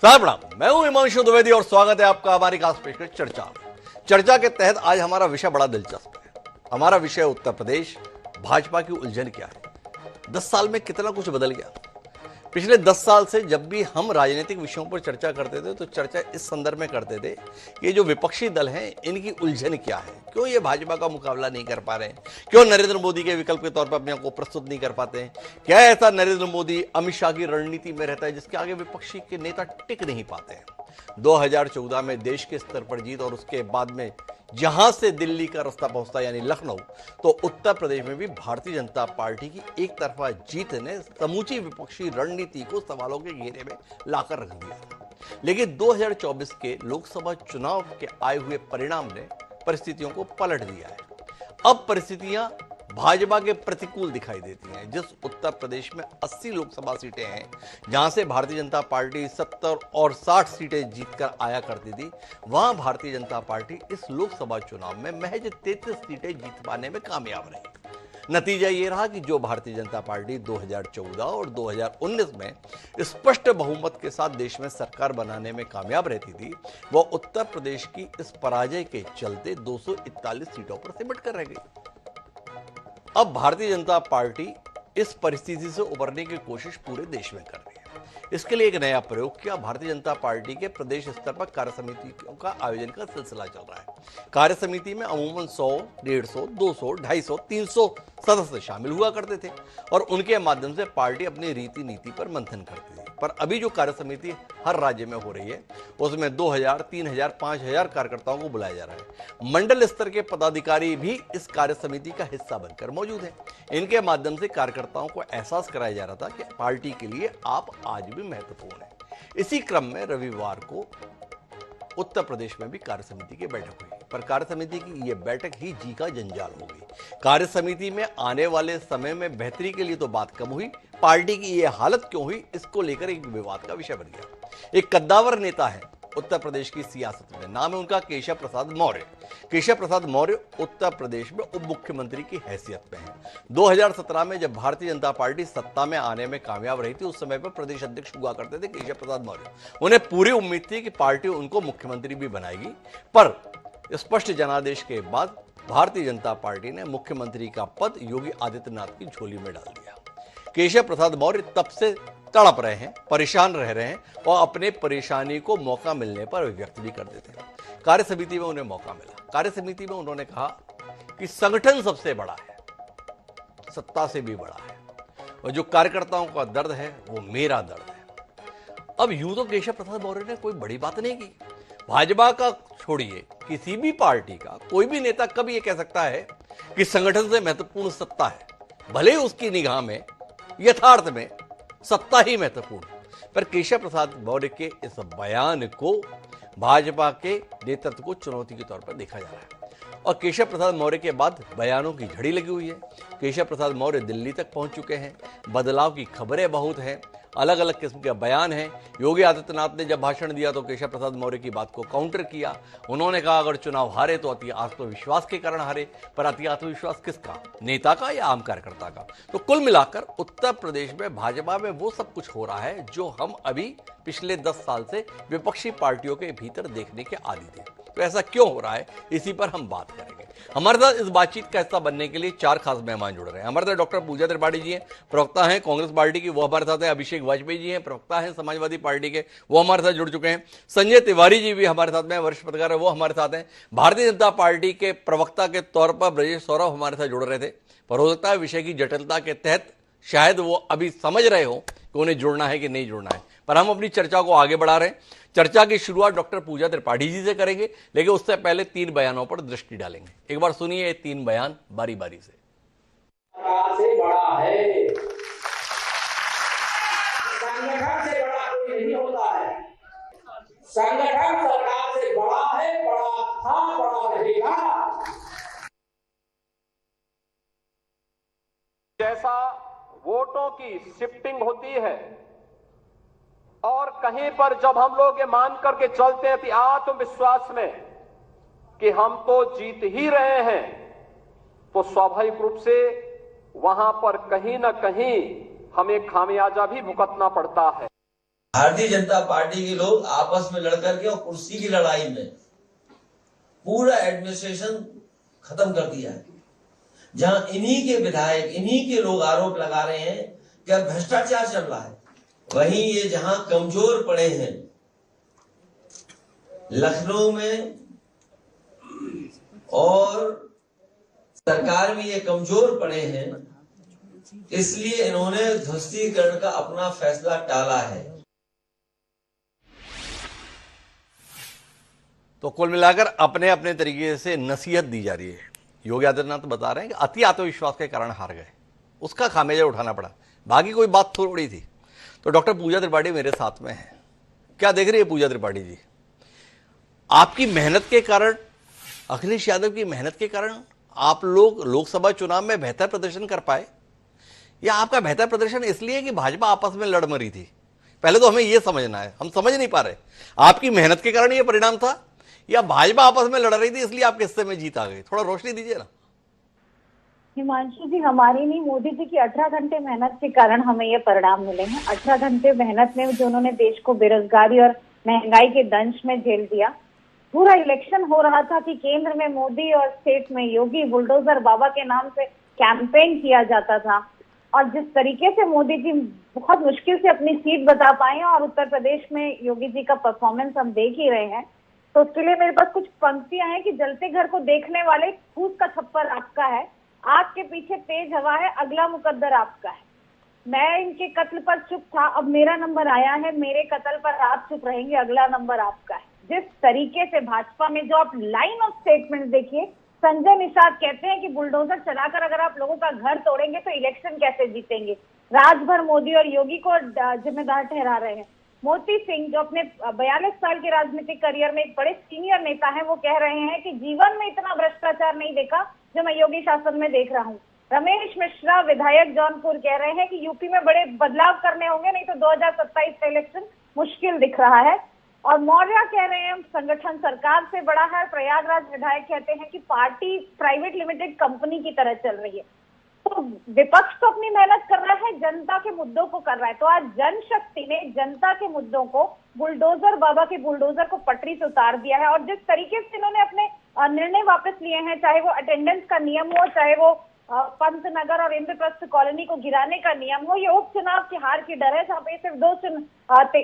साहब प्रणाम, मैं हूं हिमांशु द्विवेदी और स्वागत है आपका हमारी खास पेशकश चर्चा में। चर्चा के तहत आज हमारा विषय बड़ा दिलचस्प है। हमारा विषय उत्तर प्रदेश, भाजपा की उलझन क्या है। 10 साल में कितना कुछ बदल गया। पिछले 10 साल से जब भी हम राजनीतिक विषयों पर चर्चा करते थे तो चर्चा इस संदर्भ में करते थे कि ये जो विपक्षी दल हैं इनकी उलझन क्या है, क्यों ये भाजपा का मुकाबला नहीं कर पा रहे हैं, क्यों नरेंद्र मोदी के विकल्प के तौर पर अपने आप को प्रस्तुत नहीं कर पाते हैं, क्या ऐसा नरेंद्र मोदी अमित शाह की रणनीति में रहता है जिसके आगे विपक्षी के नेता टिक नहीं पाते हैं। 2014 में देश के स्तर पर जीत और उसके बाद में जहां से दिल्ली का रास्ता पहुंचता यानी लखनऊ, तो उत्तर प्रदेश में भी भारतीय जनता पार्टी की एक तरफा जीत ने समूची विपक्षी रणनीति को सवालों के घेरे में लाकर रख दिया था। लेकिन 2024 के लोकसभा चुनाव के आए हुए परिणाम ने परिस्थितियों को पलट दिया है। अब परिस्थितियां भाजपा के प्रतिकूल दिखाई देती हैं। जिस उत्तर प्रदेश में 80 लोकसभा सीटें हैं, जहां से भारतीय जनता पार्टी 70 और 60 सीटें जीतकर आया करती थी, वहां भारतीय जनता पार्टी इस लोकसभा चुनाव में महज 33 सीटें जीत पाने में कामयाब रही। नतीजा ये रहा कि जो भारतीय जनता पार्टी 2014 और 2019 में स्पष्ट बहुमत के साथ देश में सरकार बनाने में कामयाब रहती थी, वह उत्तर प्रदेश की इस पराजय के चलते 241 सीटों पर सिमट कर रह गई। अब भारतीय जनता पार्टी इस परिस्थिति से उबरने की कोशिश पूरे देश में कर रही है। इसके लिए एक नया प्रयोग किया। भारतीय जनता पार्टी के प्रदेश स्तर पर कार्य समितियों का आयोजन का सिलसिला चल रहा है। कार्य समिति में अमूमन 100, 150, 200, 250, 300 सदस्य शामिल हुआ करते थे और उनके माध्यम से पार्टी अपनी रीति नीति पर मंथन करती थी। पर अभी जो कार्य समिति हर राज्य में हो रही है उसमें 2000, 3000, 5000 कार्यकर्ताओं को बुलाया जा रहा है। मंडल स्तर के पदाधिकारी भी इस कार्य समिति का हिस्सा बनकर मौजूद हैं। इनके माध्यम से कार्यकर्ताओं को एहसास कराया जा रहा था कि पार्टी के लिए आप आज भी महत्वपूर्ण है। इसी क्रम में रविवार को उत्तर प्रदेश में भी कार्य समिति की बैठक हुई, पर कार्य समिति की यह बैठक ही जी का जंजाल हो गई। कार्य समिति में आने वाले समय में बेहतरी के लिए तो बात कम हुई, पार्टी की यह हालत क्यों हुई इसको लेकर एक विवाद का विषय बन गया। एक कद्दावर नेता है उत्तर प्रदेश की सियासत में, नाम है उनका केशव प्रसाद मौर्य। केशव प्रसाद मौर्य उत्तर प्रदेश में उप मुख्यमंत्री की हैसियत में है। 2017 में जब भारतीय जनता पार्टी सत्ता में आने में कामयाब रही थी, उस समय पर प्रदेश अध्यक्ष हुआ करते थे केशव प्रसाद मौर्य। उन्हें पूरी उम्मीद थी कि पार्टी उनको मुख्यमंत्री भी बनाएगी, पर स्पष्ट जनादेश के बाद भारतीय जनता पार्टी ने मुख्यमंत्री का पद योगी आदित्यनाथ की झोली में डाल दिया। केशव प्रसाद मौर्य तब से तड़प रहे हैं, परेशान रह रहे हैं और अपने परेशानी को मौका मिलने पर व्यक्त भी कर देते हैं। कार्य समिति में उन्हें मौका मिला। कार्य समिति में उन्होंने कहा कि संगठन सबसे बड़ा है, सत्ता से भी बड़ा है, और जो कार्यकर्ताओं का दर्द है वो मेरा दर्द है। अब यूं तो केशव प्रसाद मौर्य ने कोई बड़ी बात नहीं की। भाजपा का छोड़िए, किसी भी पार्टी का कोई भी नेता कब ये कह सकता है कि संगठन से महत्वपूर्ण सत्ता है, भले ही उसकी निगाह में यथार्थ में सत्ता ही महत्वपूर्ण है। पर केशव प्रसाद मौर्य के इस बयान को भाजपा के नेतृत्व को चुनौती के तौर पर देखा जा रहा है और केशव प्रसाद मौर्य के बाद बयानों की झड़ी लगी हुई है। केशव प्रसाद मौर्य दिल्ली तक पहुंच चुके हैं, बदलाव की खबरें बहुत हैं, अलग अलग किस्म के बयान हैं। योगी आदित्यनाथ ने जब भाषण दिया तो केशव प्रसाद मौर्य की बात को काउंटर किया। उन्होंने कहा अगर चुनाव हारे तो अति आत्मविश्वास के कारण हारे, पर अति आत्मविश्वास किसका, नेता का या आम कार्यकर्ता का। तो कुल मिलाकर उत्तर प्रदेश में भाजपा में वो सब कुछ हो रहा है जो हम अभी पिछले 10 साल से विपक्षी पार्टियों के भीतर देखने के आदी थे। तो ऐसा क्यों हो रहा है, इसी पर हम बात करेंगे। हमारे साथ इस बातचीत का हिस्सा बनने के लिए 4 खास मेहमान जुड़ रहे हैं। हमारे साथ डॉक्टर पूजा त्रिपाठी जी हैं, प्रवक्ता हैं कांग्रेस पार्टी की, वो हमारे साथ हैं। अभिषेक वाजपेयी जी हैं, प्रवक्ता हैं समाजवादी पार्टी के, वो हमारे साथ जुड़ चुके हैं। संजय तिवारी जी भी हमारे साथ में, वरिष्ठ पत्रकार है, वो हमारे साथ हैं। भारतीय जनता पार्टी के प्रवक्ता के तौर पर ब्रजेश सौरभ हमारे साथ जुड़ रहे थे, पर हो सकता है विषय की जटिलता के तहत शायद वो अभी समझ रहे हो कि उन्हें जुड़ना है कि नहीं जुड़ना है। पर हम अपनी चर्चा को आगे बढ़ा रहे हैं। चर्चा की शुरुआत डॉक्टर पूजा त्रिपाठी जी से करेंगे, लेकिन उससे पहले 3 बयानों पर दृष्टि डालेंगे। एक बार सुनिए ये 3 बयान बारी बारी से। सरकार से बड़ा है, संगठन से बड़ा कोई नहीं होता है। संगठन सरकार से बड़ा है, बड़ा था, बड़ा रहेगा। जैसा वोटों की शिफ्टिंग होती है और कहीं पर जब हम लोग ये मान करके चलते हैं आत्मविश्वास में कि हम तो जीत ही रहे हैं, तो स्वाभाविक रूप से वहां पर कहीं ना कहीं हमें खामियाजा भी भुगतना पड़ता है। भारतीय जनता पार्टी के लोग आपस में लड़कर के और कुर्सी की लड़ाई में पूरा एडमिनिस्ट्रेशन खत्म कर दिया है। जहां इन्हीं के विधायक, इन्हीं के लोग आरोप लगा रहे हैं कि भ्रष्टाचार चल रहा है, वहीं ये जहां कमजोर पड़े हैं लखनऊ में और सरकार में ये कमजोर पड़े हैं, इसलिए इन्होंने ध्वस्तीकरण का अपना फैसला टाला है। तो कुल मिलाकर अपने अपने तरीके से नसीहत दी जा रही है। योगी आदित्यनाथ बता रहे हैं कि अति आत्मविश्वास के कारण हार गए, उसका खामियाजा उठाना पड़ा, बाकी कोई बात थोड़ी थी। तो डॉक्टर पूजा त्रिपाठी मेरे साथ में है। क्या देख रही है पूजा त्रिपाठी जी? आपकी मेहनत के कारण, अखिलेश यादव की मेहनत के कारण आप लोग लोकसभा चुनाव में बेहतर प्रदर्शन कर पाए, या आपका बेहतर प्रदर्शन इसलिए कि भाजपा आपस में लड़ मरी थी? पहले तो हमें यह समझना है, हम समझ नहीं पा रहे आपकी मेहनत के कारण यह परिणाम था या भाजपा आपस में लड़ रही थी इसलिए आपके हिस्से में जीत आ गई? थोड़ा रोशनी दीजिए ना। हिमांशु जी, हमारी नहीं, मोदी जी की 18 घंटे मेहनत के कारण हमें ये परिणाम मिले हैं। 18 घंटे मेहनत में जो उन्होंने देश को बेरोजगारी और महंगाई के दंश में झेल दिया। पूरा इलेक्शन हो रहा था कि केंद्र में मोदी और स्टेट में योगी, बुलडोजर बाबा के नाम से कैंपेन किया जाता था, और जिस तरीके से मोदी जी बहुत मुश्किल से अपनी सीट बचा पाए और उत्तर प्रदेश में योगी जी का परफॉर्मेंस हम देख ही रहे हैं। तो उसके लिए मेरे पास कुछ पंक्तियां हैं कि जलते घर को देखने वाले फूस का छप्पर आपका है, आग के पीछे तेज हवा है, अगला मुकद्दर आपका है। मैं इनके कत्ल पर चुप था, अब मेरा नंबर आया है, मेरे कत्ल पर आप चुप रहेंगे, अगला नंबर आपका है। जिस तरीके से भाजपा में जो आप लाइन ऑफ स्टेटमेंट देखिए, संजय निषाद कहते हैं कि बुलडोजर चलाकर अगर आप लोगों का घर तोड़ेंगे तो इलेक्शन कैसे जीतेंगे। राजभर मोदी और योगी को जिम्मेदार ठहरा रहे हैं। मोती सिंह जो अपने 42 साल के राजनीतिक करियर में एक बड़े सीनियर नेता हैं, वो कह रहे हैं कि जीवन में इतना भ्रष्टाचार नहीं देखा जो मैं योगी शासन में देख रहा हूँ। रमेश मिश्रा विधायक जौनपुर कह रहे हैं कि यूपी में बड़े बदलाव करने होंगे, नहीं तो 2027 का इलेक्शन मुश्किल दिख रहा है। और मौर्य कह रहे हैं संगठन सरकार से बड़ा है। प्रयागराज विधायक कहते हैं कि पार्टी प्राइवेट लिमिटेड कंपनी की तरह चल रही है। तो विपक्ष तो अपनी मेहनत कर रहा है, जनता के मुद्दों को कर रहा है। तो आज जनशक्ति ने जनता के मुद्दों को, बुलडोजर बाबा के बुलडोजर को पटरी से उतार दिया है। और जिस तरीके से इन्होंने अपने निर्णय वापस लिए हैं, चाहे वो अटेंडेंस का नियम हो, चाहे वो पंत नगर और इंद्रप्रस्थ कॉलोनी को गिराने का नियम हो, ये उपचुनाव की हार की डर है, जहाँ पे सिर्फ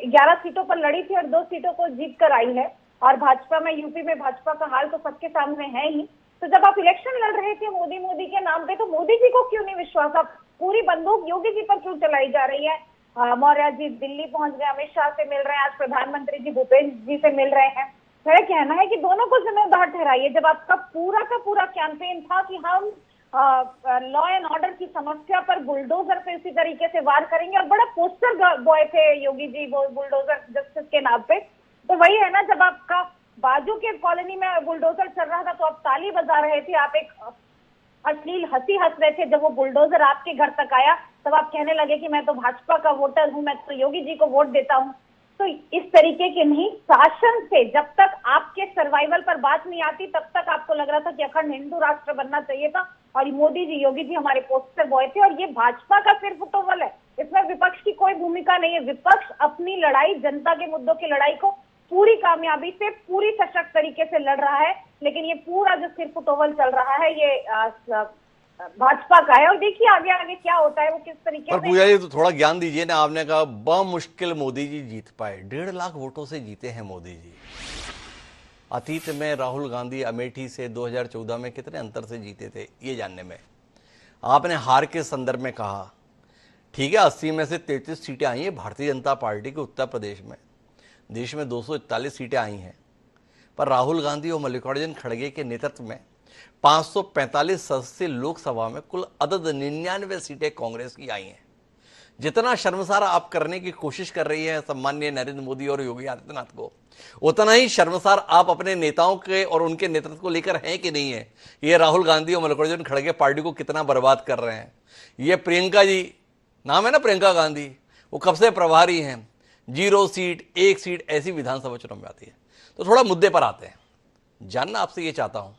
11 सीटों पर लड़ी थी और 2 सीटों को जीत कर आई है। और भाजपा में, यूपी में भाजपा का हाल तो सबके सामने है ही। तो जब आप इलेक्शन लड़ रहे थे मोदी के नाम पे, तो मोदी जी को क्यों नहीं विश्वास? अब पूरी बंदूक योगी जी पर क्यों चलाई जा रही है? मौर्य जी दिल्ली पहुंच गए, अमित शाह से मिल रहे हैं, आज प्रधानमंत्री जी भूपेन्द्र जी से मिल रहे हैं। मेरा कहना है कि दोनों को जिम्मेदार ठहराइए। जब आपका पूरा का पूरा कैंपेन था कि हम लॉ एंड ऑर्डर की समस्या पर बुलडोजर पे इसी तरीके से वार करेंगे, और बड़ा पोस्टर बॉय थे योगी जी बुलडोजर जस्टिस के नाम पे। तो वही है ना, जब आपका बाजू के कॉलोनी में बुलडोजर चल रहा था तो आप ताली बजा रहे थे, आप एक अश्लील हंसी हंस रहे थे। जब वो बुलडोजर आपके घर तक आया तब आप कहने लगे कि मैं तो भाजपा का वोटर हूं, मैं तो योगी जी को वोट देता हूं। तो इस तरीके के नहीं, शासन से जब तक आपके सर्वाइवल पर बात नहीं आती तब तक आपको लग रहा था कि अखंड हिंदू राष्ट्र बनना चाहिए था, और मोदी जी, योगी जी हमारे पोस्टर बॉय थे। और ये भाजपा का सिर्फ फुटोवल है, इसमें विपक्ष की कोई भूमिका नहीं है। विपक्ष अपनी लड़ाई, जनता के मुद्दों की लड़ाई को पूरी कामयाबी से, पूरी सशक्त तरीके से लड़ रहा है। लेकिन ये पूरा जो सिर्फ फुटोवल चल रहा है, ये भाजपा का है। और देखिए आगे आगे क्या होता है, वो किस तरीके पर पूजा जी तो थोड़ा ज्ञान दीजिए ना। आपने कहा बमुश्किल मोदी जी जीत पाए, 1.5 लाख वोटों से जीते हैं मोदी जी। अतीत में राहुल गांधी अमेठी से 2014 में कितने अंतर से जीते थे, ये जानने में। आपने हार के संदर्भ में कहा, ठीक है 80 में से 33 सीटें आई हैं भारतीय जनता पार्टी के उत्तर प्रदेश में, देश में 241 सीटें आई हैं, पर राहुल गांधी और मल्लिकार्जुन खड़गे के नेतृत्व में 545 सदस्यीय लोकसभा में कुल अदद 99 सीटें कांग्रेस की आई हैं। जितना शर्मसार आप करने की कोशिश कर रही है सम्माननीय नरेंद्र मोदी और योगी आदित्यनाथ को, उतना ही शर्मसार आप अपने नेताओं के और उनके नेतृत्व को लेकर हैं कि नहीं है? ये राहुल गांधी और मल्लिकार्जुन खड़गे पार्टी को कितना बर्बाद कर रहे हैं। ये प्रियंका जी, नाम है ना प्रियंका गांधी, वो कब से प्रभारी हैं, 0 सीट 1 सीट ऐसी विधानसभा चुनाव में आती है। तो थोड़ा मुद्दे पर आते हैं। जानना आपसे ये चाहता हूं,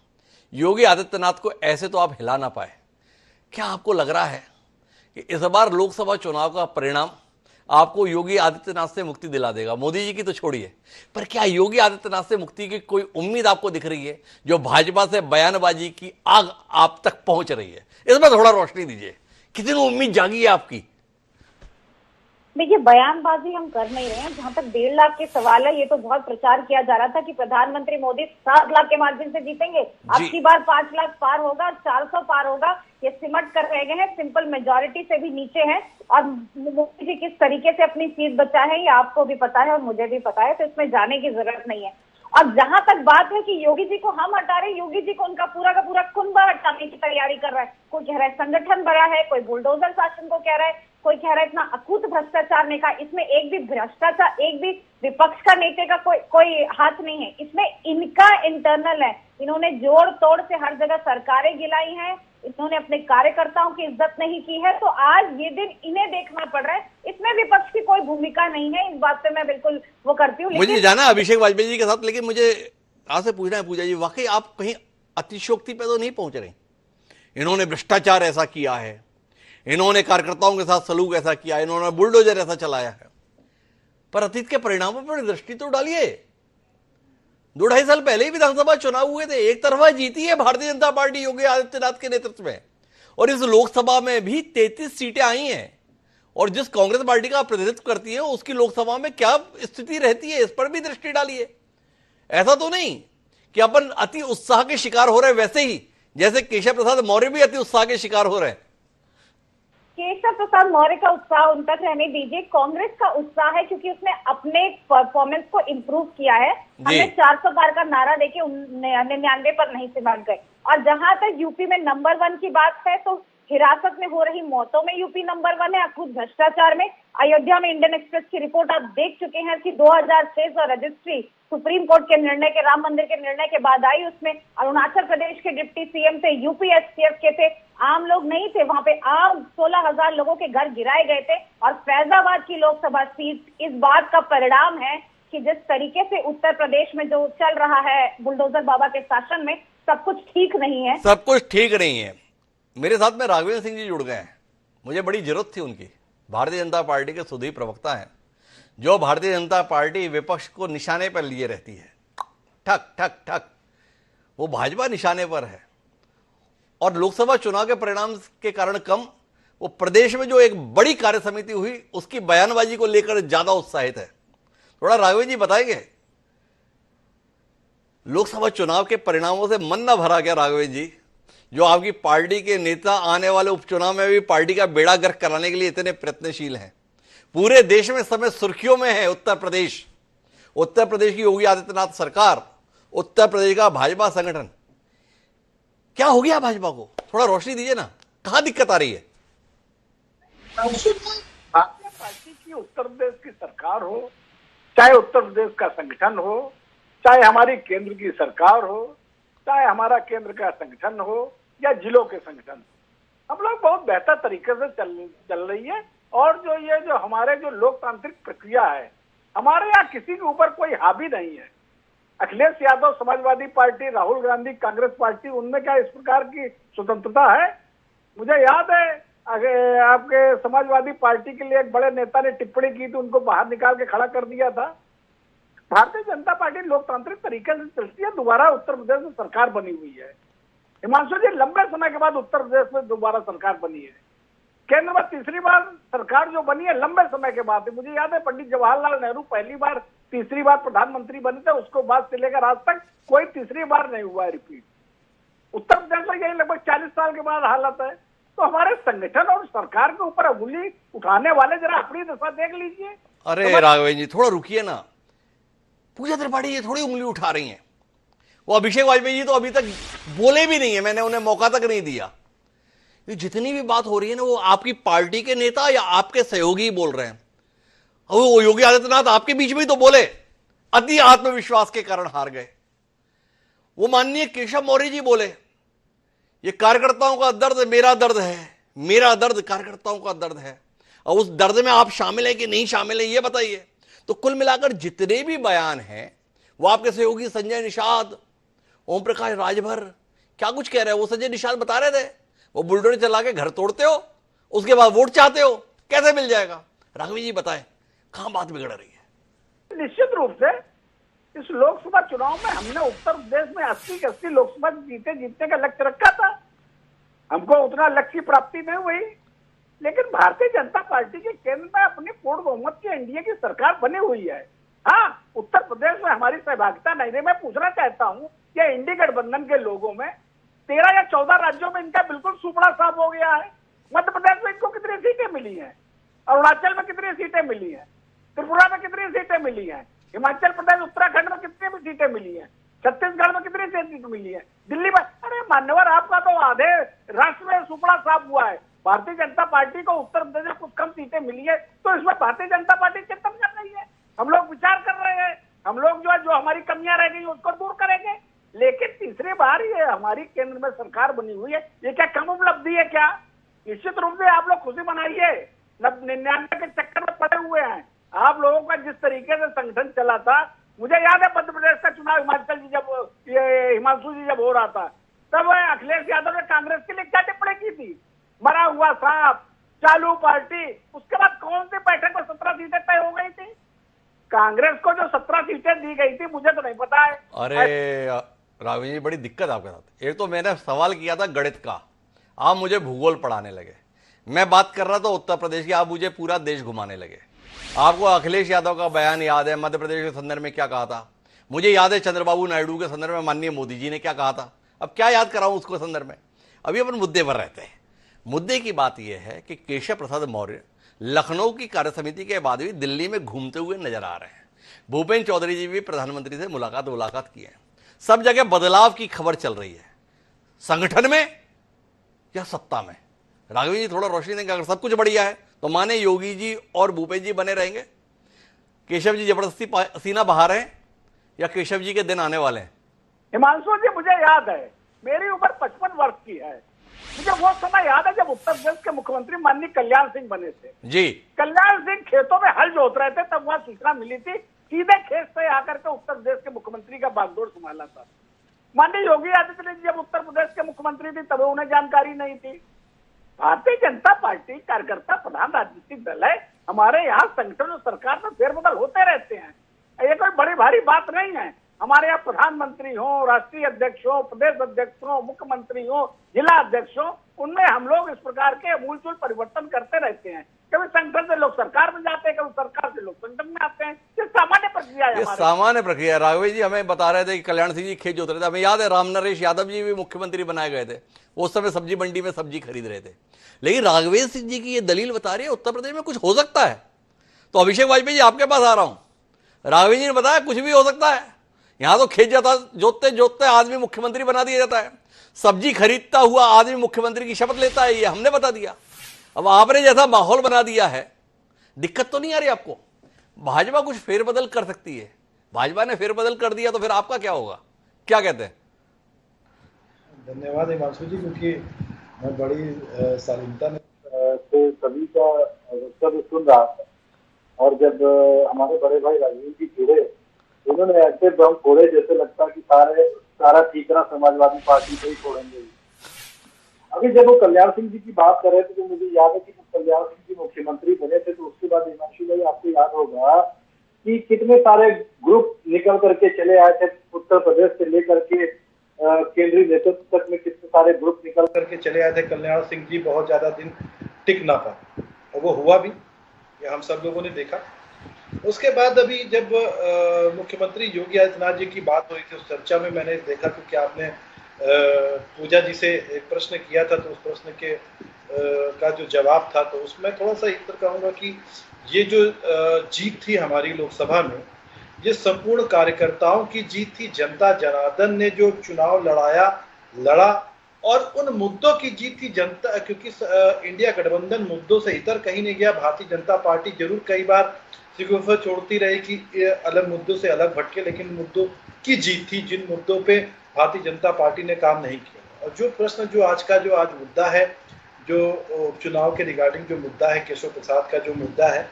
योगी आदित्यनाथ को ऐसे तो आप हिला ना पाए, क्या आपको लग रहा है कि इस बार लोकसभा चुनाव का परिणाम आपको योगी आदित्यनाथ से मुक्ति दिला देगा। मोदी जी की तो छोड़िए, पर क्या योगी आदित्यनाथ से मुक्ति की कोई उम्मीद आपको दिख रही है? जो भाजपा से बयानबाजी की आग आप तक पहुंच रही है, इसमें थोड़ा रोशनी दीजिए। कितनी उम्मीद जागी है आपकी? देखिए, बयानबाजी हम कर नहीं रहे हैं। जहां तक 1.5 लाख के सवाल है, ये तो बहुत प्रचार किया जा रहा था कि प्रधानमंत्री मोदी 7 लाख के मार्जिन से जीतेंगे। अब की बार 5 लाख पार होगा, 400 पार होगा। ये सिमट कर रह गए हैं, सिंपल मेजोरिटी से भी नीचे है। और मोदी जी किस तरीके से अपनी सीट बचा है, ये आपको भी पता है और मुझे भी पता है, तो इसमें जाने की जरूरत नहीं है। और जहां तक बात है कि योगी जी को हम हटा रहे, योगी जी को उनका पूरा का पूरा कुनबा हटाने की तैयारी कर रहा है। कोई कह रहा है संगठन बड़ा है, कोई बुलडोजर शासन को कह रहा है, कोई कह रहा है इतना अकूत भ्रष्टाचार ने का। इसमें एक भी भ्रष्टाचार, एक भी विपक्ष का नेता का कोई हाथ नहीं है इसमें। इनका इंटरनल है। इन्होंने जोड़ तोड़ से हर जगह सरकारें गिलाई हैं, इन्होंने अपने कार्यकर्ताओं की इज्जत नहीं की है। तो आज ये दिन इन्हें देखना पड़ रहा है। इसमें विपक्ष की कोई भूमिका नहीं है, इस बात से मैं बिल्कुल वो करती हूँ। मुझे जाना अभिषेक वाजपेयी जी के साथ, लेकिन मुझे आपसे पूछना है पूजा जी, वाकई आप कहीं अतिशयोक्ति पे तो नहीं पहुंच रही? इन्होंने भ्रष्टाचार ऐसा किया है, इन्होंने कार्यकर्ताओं के साथ सलूक ऐसा किया, इन्होंने बुलडोजर ऐसा चलाया है, पर अतीत के परिणामों पर दृष्टि तो डालिए। 2-2.5 साल पहले ही विधानसभा चुनाव हुए थे, एक तरफा जीती है भारतीय जनता पार्टी योगी आदित्यनाथ के नेतृत्व में, और इस लोकसभा में भी 33 सीटें आई हैं। और जिस कांग्रेस पार्टी का प्रतिनिधित्व करती है उसकी लोकसभा में क्या स्थिति रहती है, इस पर भी दृष्टि डालिए। ऐसा तो नहीं कि अपन अति उत्साह के शिकार हो रहे, वैसे ही जैसे केशव प्रसाद मौर्य भी अति उत्साह के शिकार हो रहे हैं। केशव प्रसाद मौर्य का उत्साह उन तक रहने दीजिए। कांग्रेस का उत्साह है क्योंकि उसने अपने परफॉर्मेंस को इम्प्रूव किया है। हमने 400 पार का नारा देके 99 पर नहीं सिमट गए। और जहां तक यूपी में नंबर 1 की बात है, तो हिरासत में हो रही मौतों में यूपी नंबर 1 है, अकूत भ्रष्टाचार में। अयोध्या में इंडियन एक्सप्रेस की रिपोर्ट आप देख चुके हैं कि 2600 रजिस्ट्री सुप्रीम कोर्ट के निर्णय के, राम मंदिर के निर्णय के बाद आई। उसमें अरुणाचल प्रदेश के डिप्टी सीएम थे, यूपी एसटीएफ के थे, आम लोग नहीं थे वहां पे। आम 16,000 लोगों के घर गिराए गए थे। और फैजाबाद की लोकसभा सीट इस बात का परिणाम है कि जिस तरीके से उत्तर प्रदेश में जो चल रहा है बुलडोजर बाबा के शासन में, सब कुछ ठीक नहीं है। सब कुछ ठीक नहीं है। मेरे साथ में राघवेंद्र सिंह जी जुड़ गए हैं। मुझे बड़ी जरूरत थी उनकी। भारतीय जनता पार्टी के सुधीर प्रवक्ता हैं, जो भारतीय जनता पार्टी विपक्ष को निशाने पर लिए रहती है, ठक ठक ठक, वो भाजपा निशाने पर है। और लोकसभा चुनाव के परिणाम के कारण कम, वो प्रदेश में जो एक बड़ी कार्य समिति हुई उसकी बयानबाजी को लेकर ज्यादा उत्साहित है। थोड़ा राघवेंद्र जी बताएंगे, लोकसभा चुनाव के परिणामों से मन न भरा क्या राघवेंद्र जी, जो आपकी पार्टी के नेता आने वाले उपचुनाव में भी पार्टी का बेड़ा गर्क कराने के लिए इतने प्रयत्नशील हैं? पूरे देश में इस समय सुर्खियों में है उत्तर प्रदेश। उत्तर प्रदेश की योगी आदित्यनाथ सरकार, उत्तर प्रदेश का भाजपा संगठन। क्या हो गया भाजपा को? थोड़ा रोशनी दीजिए ना, कहां दिक्कत आ रही है? भारतीय पार्टी की उत्तर प्रदेश की सरकार हो, चाहे उत्तर प्रदेश का संगठन हो, चाहे हमारी केंद्र की सरकार हो, चाहे हमारा केंद्र का संगठन हो या जिलों के संगठन, हम लोग बहुत बेहतर तरीके से चल रही है। और जो हमारे जो लोकतांत्रिक प्रक्रिया है, हमारे यहाँ किसी के ऊपर कोई हावी नहीं है। अखिलेश यादव समाजवादी पार्टी, राहुल गांधी कांग्रेस पार्टी, उनमें क्या इस प्रकार की स्वतंत्रता है? मुझे याद है आपके समाजवादी पार्टी के लिए एक बड़े नेता ने टिप्पणी की थी, उनको बाहर निकाल के खड़ा कर दिया था। भारतीय जनता पार्टी लोकतांत्रिक तरीके से चलती है। दोबारा उत्तर प्रदेश में सरकार बनी हुई है। हिमांशु जी, लंबे समय के बाद उत्तर प्रदेश में दोबारा सरकार बनी है। केंद्र में तीसरी बार सरकार जो बनी है, लंबे समय के बाद है। मुझे याद है पंडित जवाहरलाल नेहरू पहली बार, तीसरी बार प्रधानमंत्री बने थे, उसको बाद से लेकर आज तक कोई तीसरी बार नहीं हुआ है रिपीट। उत्तर प्रदेश में यही लगभग 40 साल के बाद हालत है। तो हमारे संगठन और सरकार के ऊपर उंगली उठाने वाले जरा अपनी दशा देख लीजिए। अरे राघवेंद्र जी, थोड़ा रुकिए ना। पूजा त्रिपाठी ये थोड़ी उंगली उठा रही हैं। वो अभिषेक वाजपेयी जी तो अभी तक बोले भी नहीं है, मैंने उन्हें मौका तक नहीं दिया। ये जितनी भी बात हो रही है ना, वो आपकी पार्टी के नेता या आपके सहयोगी ही बोल रहे हैं। और वो योगी आदित्यनाथ आपके बीच में ही तो बोले, अति आत्मविश्वास के कारण हार गए। वो माननीय केशव मौर्य जी बोले, ये कार्यकर्ताओं का दर्द मेरा दर्द है, मेरा दर्द कार्यकर्ताओं का दर्द है। और उस दर्द में आप शामिल हैं कि नहीं शामिल हैं, ये बताइए। तो कुल मिलाकर जितने भी बयान हैं, वो आपके सहयोगी संजय निषाद, ओम प्रकाश राजभर क्या कुछ कह रहे हैं। वो संजय निषाद बता रहे थे, वो बुलडोजर चला के घर तोड़ते हो, उसके बाद वोट चाहते हो, कैसे मिल जाएगा? राघवी जी बताएं, कहां बात बिगड़ रही है? निश्चित रूप से इस लोकसभा चुनाव में हमने उत्तर प्रदेश में 80 के 80 लोकसभा जीतने का लक्ष्य रखा था। हमको उतना लक्ष्य की प्राप्ति नहीं हुई, लेकिन भारतीय जनता पार्टी के केंद्र में अपनी पूर्ण बहुमत की एनडीए की सरकार बनी हुई है। हाँ, उत्तर प्रदेश में हमारी सहभागिता नहीं रही। मैं पूछना चाहता हूँ कि इंडी गठबंधन के लोगों में 13 या 14 राज्यों में इनका बिल्कुल सुपड़ा साफ हो गया है। मध्य प्रदेश में इनको कितनी सीटें मिली हैं, अरुणाचल में कितनी सीटें मिली हैं, त्रिपुरा में कितनी सीटें मिली हैं, हिमाचल प्रदेश उत्तराखंड में कितनी भी सीटें मिली हैं, छत्तीसगढ़ में कितनी सीटें मिली है, दिल्ली में। अरे मान्यवर, आपका तो आधे राष्ट्र में सुपड़ा साफ हुआ है। भारतीय जनता पार्टी को उत्तर प्रदेश में कुछ कम सीटें मिली है, तो इसमें भारतीय जनता पार्टी चिंतन कर रही है। हम लोग विचार कर रहे हैं, हम लोग जो हमारी कमियां रह गई उसको दूर करेंगे। लेकिन तीसरी बार ये हमारी केंद्र में सरकार बनी हुई है, ये क्या कम उपलब्धि है क्या? निश्चित रूप से आप लोग खुशी मनाइए। 99 के चक्कर में पड़े हुए हैं। आप लोगों का जिस तरीके से संगठन चला था, मुझे याद है मध्य प्रदेश का चुनाव हिमांशु जी जब हो रहा था, तब अखिलेश यादव ने कांग्रेस के लिए क्या टिप्पणी की थी? मरा हुआ सांप, चालू पार्टी। उसके बाद कौन सी बैठक में 17 सीटें तय हो गई थी? कांग्रेस को जो 17 सीटें दी गई थी, मुझे तो नहीं पता है। अरे राघवी जी, बड़ी दिक्कत आपके साथ। एक तो मैंने सवाल किया था गणित का, आप मुझे भूगोल पढ़ाने लगे। मैं बात कर रहा था उत्तर प्रदेश की, आप मुझे पूरा देश घुमाने लगे। आपको अखिलेश यादव का बयान याद है मध्य प्रदेश के संदर्भ में क्या कहा था? मुझे याद है चंद्रबाबू नायडू के संदर्भ में माननीय मोदी जी ने क्या कहा था। अब क्या याद कराऊं उसको संदर्भ में? अभी अपन मुद्दे पर रहते हैं। मुद्दे की बात यह है कि केशव प्रसाद मौर्य लखनऊ की कार्यसमिति के बाद भी दिल्ली में घूमते हुए नजर आ रहे हैं। भूपेन्द्र चौधरी जी भी प्रधानमंत्री से मुलाकात की है। सब जगह बदलाव की खबर चल रही है, संगठन में या सत्ता में। राघवी जी थोड़ा रोशनी देंगे। अगर सब कुछ बढ़िया है तो माने योगी जी और भूपेश जी बने रहेंगे, केशव जी जबरदस्ती पसीना बहा रहे हैं, या केशव जी के दिन आने वाले हैं? हिमांशु जी, मुझे याद है, मेरी उम्र 55 वर्ष की है। मुझे वो समय याद है जब उत्तर प्रदेश के मुख्यमंत्री माननीय कल्याण सिंह बने थे जी। कल्याण सिंह खेतों में हल जोत रहे थे, तब वहां सूचना मिली थी। सीधे खेत से आकर के उत्तर प्रदेश के मुख्यमंत्री का बागडोर संभाला था। माननीय योगी आदित्यनाथ जी जब उत्तर प्रदेश के मुख्यमंत्री थी, तब उन्हें जानकारी नहीं थी। भारतीय जनता पार्टी कार्यकर्ता प्रधान राजनीतिक दल है। हमारे यहाँ संगठन और सरकार में फेरबदल होते रहते हैं। ये कोई बड़ी भारी बात नहीं है। हमारे यहाँ प्रधानमंत्री हो, राष्ट्रीय अध्यक्ष हो, प्रदेश अध्यक्ष हो, मुख्यमंत्री हो, जिला अध्यक्ष हो, उनमें हम लोग इस प्रकार के मूलचूल परिवर्तन करते रहते हैं। कभी संगठन से लोग सरकार में जाते हैं, कभी सरकार से लोग संगठन में आते हैं। ये सामान्य प्रक्रिया है। ये सामान्य प्रक्रिया है। राघवी जी हमें बता रहे थे कि कल्याण सिंह जी खेत जोत रहे थे। हमें याद है राम नरेश यादव जी भी मुख्यमंत्री बनाए गए थे, उस समय सब्जी मंडी में सब्जी खरीद रहे थे। लेकिन राघवेंद्र सिंह जी की ये दलील बता रही है उत्तर प्रदेश में कुछ हो सकता है। तो अभिषेक वाजपेयी जी आपके पास आ रहा हूं। राघवेंद्र जी ने बताया कुछ भी हो सकता है। यहां तो खेत जाता जोतते जोतते आदमी मुख्यमंत्री बना दिया जाता है, सब्जी खरीदता हुआ आदमी मुख्यमंत्री की शपथ लेता है। ये हमने बता दिया। अब आपने जैसा माहौल बना दिया है, दिक्कत तो नहीं आ रही आपको? भाजपा कुछ फेरबदल कर सकती है। भाजपा ने फेरबदल कर दिया तो फिर आपका क्या होगा? क्या कहते हैं? धन्यवाद हिमांशु जी, क्योंकि मैं बड़ी शालीनता से सभी का वक्तव्य सुन रहा था। और जब हमारे बड़े भाई राजीव जी जुड़े, उन्होंने ऐसे बम फोड़े जैसे लगता कि सारा ठीकरा समाजवादी पार्टी से ही फोड़ेंगे। अभी जब वो कल्याण सिंह जी की बात कर रहे थे, तो मुझे याद है कि जब कल्याण सिंह जी मुख्यमंत्री बने थे, तो उसके बाद हिमांशु भाई आपको याद होगा कि कितने सारे ग्रुप निकल करके चले आए थे उत्तर प्रदेश से लेकर के केंद्रीय नेतृत्व तक में। कितने सारे ग्रुप निकल करके चले आए थे। कल्याण सिंह जी बहुत ज्यादा दिन टिक ना पाए, और वो हुआ भी, ये हम सब लोगों ने देखा। उसके बाद अभी जब मुख्यमंत्री योगी आदित्यनाथ जी की बात हुई थी, उस चर्चा में मैंने देखा, क्योंकि आपने पूजा जी से एक प्रश्न किया था, तो उस प्रश्न के का जो जवाब था, तो उसमें थोड़ा सा इस तरह कहूँगा कि ये जो जीत थी हमारी लोकसभा में, ये संपूर्ण कार्यकर्ताओं की जीत थी। जनता जनार्दन ने जो चुनाव लड़ा, और उन मुद्दों की जीत थी जनता, क्योंकि इंडिया गठबंधन मुद्दों से इतर कहीं नहीं गया। भारतीय जनता पार्टी जरूर कई बार सिगुफा छोड़ती रही कि अलग मुद्दों से अलग भटके, लेकिन मुद्दों की जीत थी जिन मुद्दों पे भारतीय जनता पार्टी ने काम नहीं किया। और जो प्रश्न जो आज मुद्दा है, जो चुनाव के रिगार्डिंग जो मुद्दा है, केशव प्रसाद का जो मुद्दा है,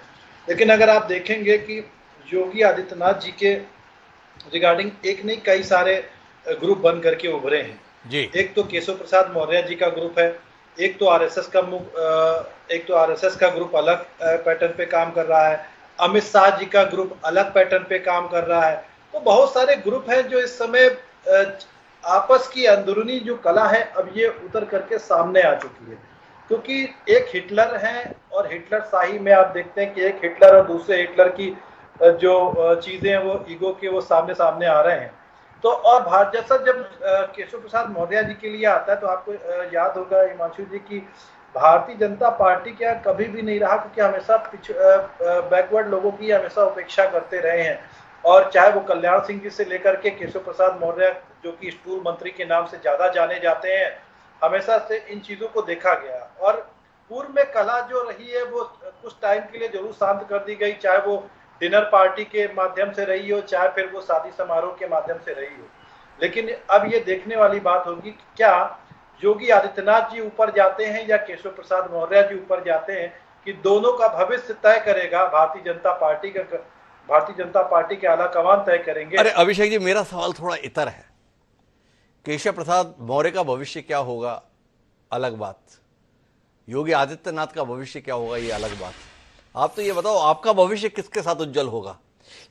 लेकिन अगर आप देखेंगे कि योगी आदित्यनाथ जी के रिगार्डिंग एक नहीं कई सारे ग्रुप बन करके उभरे हैं जी। एक तो केशव प्रसाद मौर्य जी का ग्रुप है, एक तो आरएसएस का ग्रुप अलग पैटर्न पे काम कर रहा है, अमित शाह जी का ग्रुप अलग पैटर्न पे काम कर रहा है। तो बहुत सारे ग्रुप हैं जो इस समय आपस की अंदरूनी जो कला है अब ये उतर करके सामने आ चुकी है, क्योंकि एक हिटलर है और हिटलर शाही में आप देखते हैं कि एक हिटलर और दूसरे हिटलर की जो चीजें हैं वो ईगो के वो सामने सामने आ रहे हैं। तो और भारत जैसा जब केशव प्रसाद मौर्य जी के लिए आता है तो आपको याद होगा हिमांशु जी की भारतीय जनता पार्टी क्या कभी भी नहीं रहा, क्योंकि हमेशा बैकवर्ड लोगों की हमेशा उपेक्षा करते रहे हैं। और चाहे वो कल्याण सिंह जी से लेकर के केशव प्रसाद मौर्य जो कि स्टूल मंत्री के नाम से ज्यादा जाने जाते हैं, हमेशा से इन चीजों को देखा गया। और पूर्व में कला जो रही है वो कुछ टाइम के लिए जरूर शांत कर दी गई, चाहे वो डिनर पार्टी के माध्यम से रही हो, चाहे फिर वो शादी समारोह के माध्यम से रही हो। लेकिन अब ये देखने वाली बात होगी कि क्या योगी आदित्यनाथ जी ऊपर जाते हैं या केशव प्रसाद मौर्य जी ऊपर जाते हैं, कि दोनों का भविष्य तय करेगा भारतीय जनता पार्टी के आला कमान तय करेंगे। अरे अभिषेक जी, मेरा सवाल थोड़ा इतर है। केशव प्रसाद मौर्य का भविष्य क्या होगा अलग बात, योगी आदित्यनाथ का भविष्य क्या होगा ये अलग बात। आप तो ये बताओ, आपका भविष्य किसके साथ उज्जवल होगा?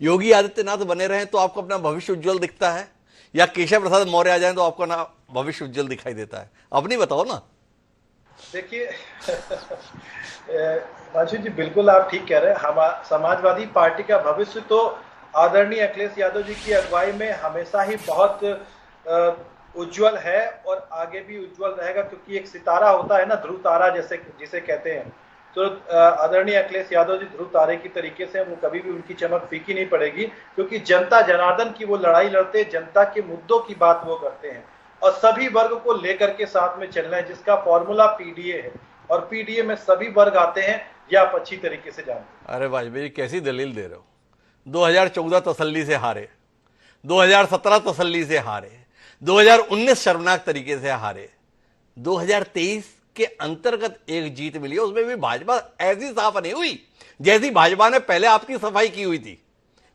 योगी आदित्यनाथ बने रहे तो आपको अपना भविष्य उज्जवल दिखता है, या केशव प्रसाद मौर्य आ जाए तो आपका ना भविष्य उज्जवल दिखाई देता है? अपनी बताओ ना। देखिए मानसी जी, बिल्कुल आप ठीक कह रहे हैं। हम समाजवादी पार्टी का भविष्य तो आदरणीय अखिलेश यादव जी की अगुवाई में हमेशा ही बहुत उज्जवल है और आगे भी उज्जवल रहेगा, क्योंकि एक सितारा होता है ना, ध्रुव तारा जिसे कहते हैं। तो आदरणीय अखिलेश यादव जी ध्रुव तारे की तरीके से वो कभी भी उनकी चमक फीकी नहीं पड़ेगी, क्योंकि जनता जनार्दन की वो लड़ाई लड़ते, जनता के मुद्दों की बात वो करते हैं और सभी वर्ग को लेकर के साथ में चलना है, जिसका फॉर्मूला पीडीए है। और पीडीए में सभी वर्ग आते हैं, यह आप अच्छी तरीके से जानते हैं। अरे वाजपेयी जी, कैसी दलील दे रहे हो? 2014 तसल्ली से हारे, 2017 तसल्ली से हारे, 2019 शर्मनाक तरीके से हारे, 2023 के अंतर्गत एक जीत मिली है, उसमें भी भाजपा ऐसी साफ नहीं हुई जैसी भाजपा ने पहले आपकी सफाई की हुई थी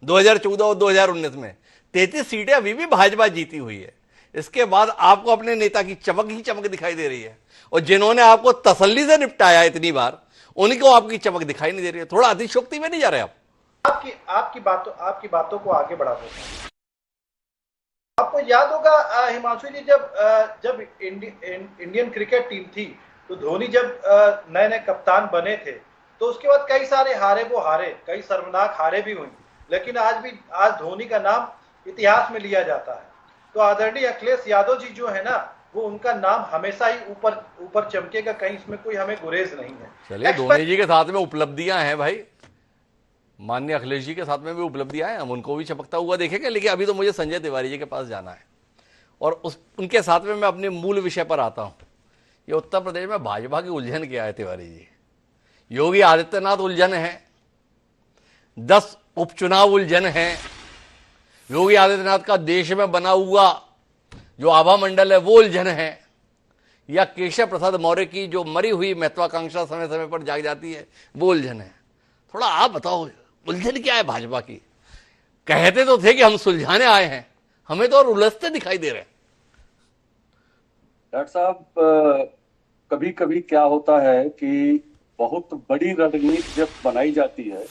2014 और 2019 में। 33 सीटें अभी भी भाजपा जीती हुई है। इसके बाद आपको अपने नेता की चमक ही चमक दिखाई दे रही है, और जिन्होंने आपको तसल्ली से निपटाया इतनी बार, उन्हीं को आपकी चमक दिखाई नहीं दे रही है। थोड़ा अतिशयोक्ति में नहीं जा रहे आप? आपकी बातों को आगे बढ़ा देता हूं। आपको याद होगा हिमांशु जी, जब इंडियन क्रिकेट टीम थी तो धोनी जब नए नए कप्तान बने थे तो उसके बाद कई सारे हारे, कई शर्मनाक हारे भी हुई, लेकिन आज धोनी का नाम इतिहास में लिया जाता है। तो आदरणीय अखिलेश यादव जी जो है ना, वो उनका नाम हमेशा ही ऊपर चमकेगा, कहीं इसमें कोई हमें गुरेज नहीं है। चलिए, धोनी जी के साथ में उपलब्धियां हैं भाई, माननीय अखिलेश जी के साथ में भी उपलब्धियां हैं, हम उनको भी चमकता हुआ देखेंगे। लेकिन अभी तो मुझे संजय तिवारी जी के पास जाना है, और उनके साथ में मैं अपने मूल विषय पर आता हूं। ये उत्तर प्रदेश में भाजपा की उलझन क्या है तिवारी जी? योगी आदित्यनाथ उलझन है, 10 उपचुनाव उलझन है, योगी आदित्यनाथ का देश में बना हुआ जो आभा मंडल है वो उलझन है, या केशव प्रसाद मौर्य की जो मरी हुई महत्वाकांक्षा समय समय पर जाग जाती है वो उलझन है? थोड़ा आप बताओ, उलझन क्या है भाजपा की? कहते तो थे कि हम सुलझाने आए हैं, हमें तो और उलझते दिखाई दे रहे हैं। डॉक्टर साहब, कभी कभी क्या होता है कि बहुत बड़ी रणनीति जब बनाई जाती है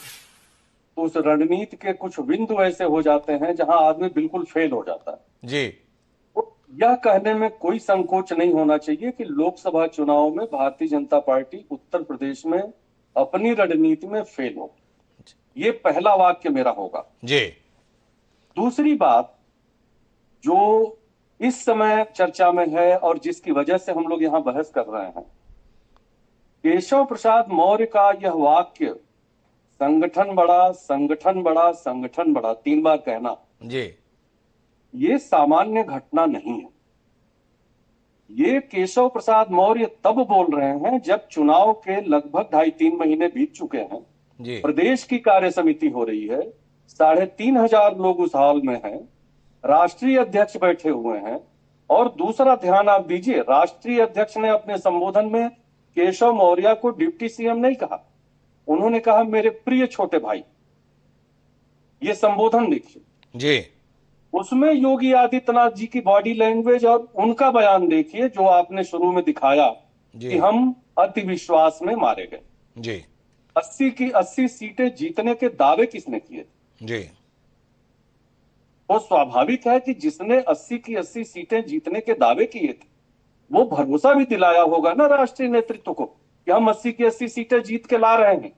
तो उस रणनीति के कुछ बिंदु ऐसे हो जाते हैं जहां आदमी बिल्कुल फेल हो जाता है जी। तो यह कहने में कोई संकोच नहीं होना चाहिए कि लोकसभा चुनाव में भारतीय जनता पार्टी उत्तर प्रदेश में अपनी रणनीति में फेल हो। ये पहला वाक्य मेरा होगा जी। दूसरी बात जो इस समय चर्चा में है और जिसकी वजह से हम लोग यहां बहस कर रहे हैं, केशव प्रसाद मौर्य का यह वाक्य, संगठन बड़ा, संगठन बड़ा, संगठन बड़ा, 3 बार कहना जी, ये सामान्य घटना नहीं है। ये केशव प्रसाद मौर्य तब बोल रहे हैं जब चुनाव के लगभग 2.5-3 महीने बीत चुके हैं जी। प्रदेश की कार्य समिति हो रही है, 3,500 लोग उस हॉल में हैं, राष्ट्रीय अध्यक्ष बैठे हुए हैं, और दूसरा ध्यान आप दीजिए, राष्ट्रीय अध्यक्ष ने अपने संबोधन में केशव मौर्य को डिप्टी सीएम नहीं कहा, उन्होंने कहा मेरे प्रिय छोटे भाई। ये संबोधन देखिए जी। उसमें योगी आदित्यनाथ जी की बॉडी लैंग्वेज और उनका बयान देखिए जो आपने शुरू में दिखाया कि हम अति विश्वास में मारे गए। जी 80 की 80 सीटें जीतने के दावे किसने किए थे? जी वो स्वाभाविक है कि जिसने 80 की 80 सीटें जीतने के दावे किए थे वो भरोसा भी दिलाया होगा ना राष्ट्रीय नेतृत्व को कि हम 80 की 80 सीटें जीत के ला रहे हैं।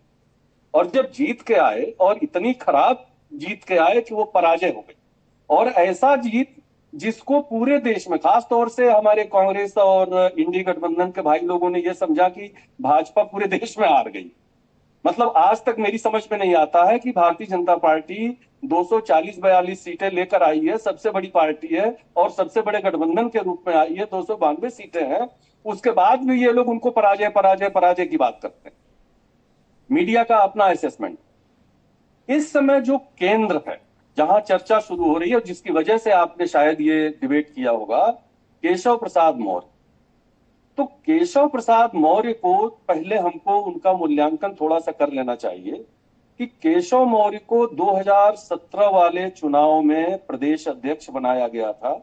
और जब जीत के आए और इतनी खराब जीत के आए कि वो पराजय हो गई, और ऐसा जीत जिसको पूरे देश में, खास तौर से हमारे कांग्रेस और इंडी गठबंधन के भाई लोगों ने यह समझा कि भाजपा पूरे देश में हार गई। मतलब आज तक मेरी समझ में नहीं आता है कि भारतीय जनता पार्टी 240-42 सीटें लेकर आई है, सबसे बड़ी पार्टी है और सबसे बड़े गठबंधन के रूप में आई है, 292 सीटें हैं, उसके बाद भी ये लोग उनको पराजय पराजय पराजय की बात करते हैं। मीडिया का अपना असेसमेंट। इस समय जो केंद्र है जहां चर्चा शुरू हो रही है, जिसकी वजह से आपने शायद ये डिबेट किया होगा, केशव प्रसाद मौर्य। तो केशव प्रसाद मौर्य को पहले हमको उनका मूल्यांकन थोड़ा सा कर लेना चाहिए कि केशव मौर्य को 2017 वाले चुनाव में प्रदेश अध्यक्ष बनाया गया था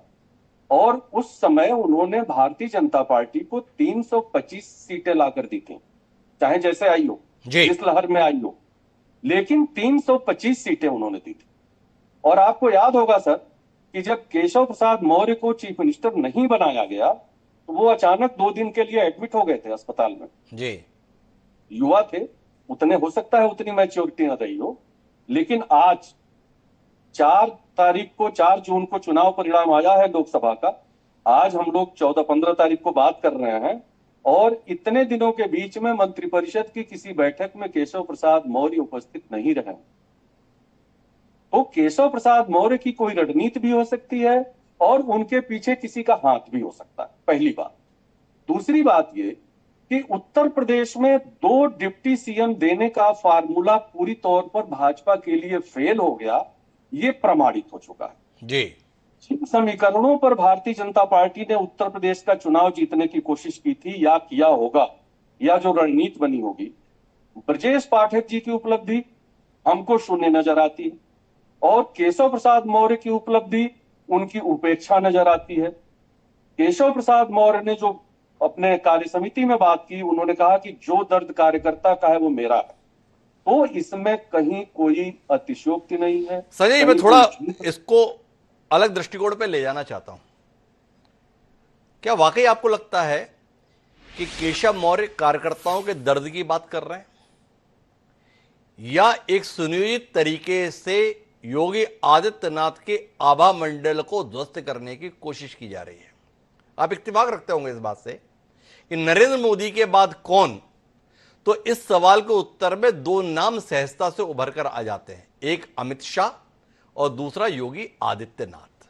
और उस समय उन्होंने भारतीय जनता पार्टी को 325 सीटें लाकर दी थी, चाहे जैसे आई हो, जिस लहर में आई हो, लेकिन 325 सीटें उन्होंने दी थी। और आपको याद होगा सर कि जब केशव प्रसाद मौर्य को चीफ मिनिस्टर नहीं बनाया गया तो वो अचानक 2 दिन के लिए एडमिट हो गए थे अस्पताल में। जी युवा थे, उतने हो सकता है उतनी मैच्योरिटी न रही हो, लेकिन आज 4 जून को चुनाव परिणाम आया है लोकसभा का। आज हम लोग 14-15 तारीख को बात कर रहे हैं और इतने दिनों के बीच में मंत्रिपरिषद की किसी बैठक में केशव प्रसाद मौर्य उपस्थित नहीं रहे। तो केशव प्रसाद मौर्य की कोई रणनीति भी हो सकती है और उनके पीछे किसी का हाथ भी हो सकता है, पहली बात। दूसरी बात ये कि उत्तर प्रदेश में 2 डिप्टी सीएम देने का फार्मूला पूरी तौर पर भाजपा के लिए फेल हो गया, ये प्रमाणित हो चुका है। जी जिन समीकरणों पर भारतीय जनता पार्टी ने उत्तर प्रदेश का चुनाव जीतने की कोशिश की थी या किया होगा, या जो रणनीति बनी होगी, ब्रजेश पाठक जी की उपलब्धि हमको शून्य नजर आती है और केशव प्रसाद मौर्य की उपलब्धि उनकी उपेक्षा नजर आती है। केशव प्रसाद मौर्य ने जो अपने कार्य समिति में बात की, उन्होंने कहा कि जो दर्द कार्यकर्ता का है वो मेरा है। तो इसमें कहीं कोई अतिशयोक्ति नहीं है। संजय, मैं थोड़ा इसको अलग दृष्टिकोण पे ले जाना चाहता हूं। क्या वाकई आपको लगता है कि केशव मौर्य कार्यकर्ताओं के दर्द की बात कर रहे हैं, या एक सुनियोजित तरीके से योगी आदित्यनाथ के आभा मंडल को ध्वस्त करने की कोशिश की जा रही है? आप इत्तेफाक रखते होंगे इस बात से कि नरेंद्र मोदी के बाद कौन, तो इस सवाल के उत्तर में 2 नाम सहजता से उभर कर आ जाते हैं, एक अमित शाह और दूसरा योगी आदित्यनाथ।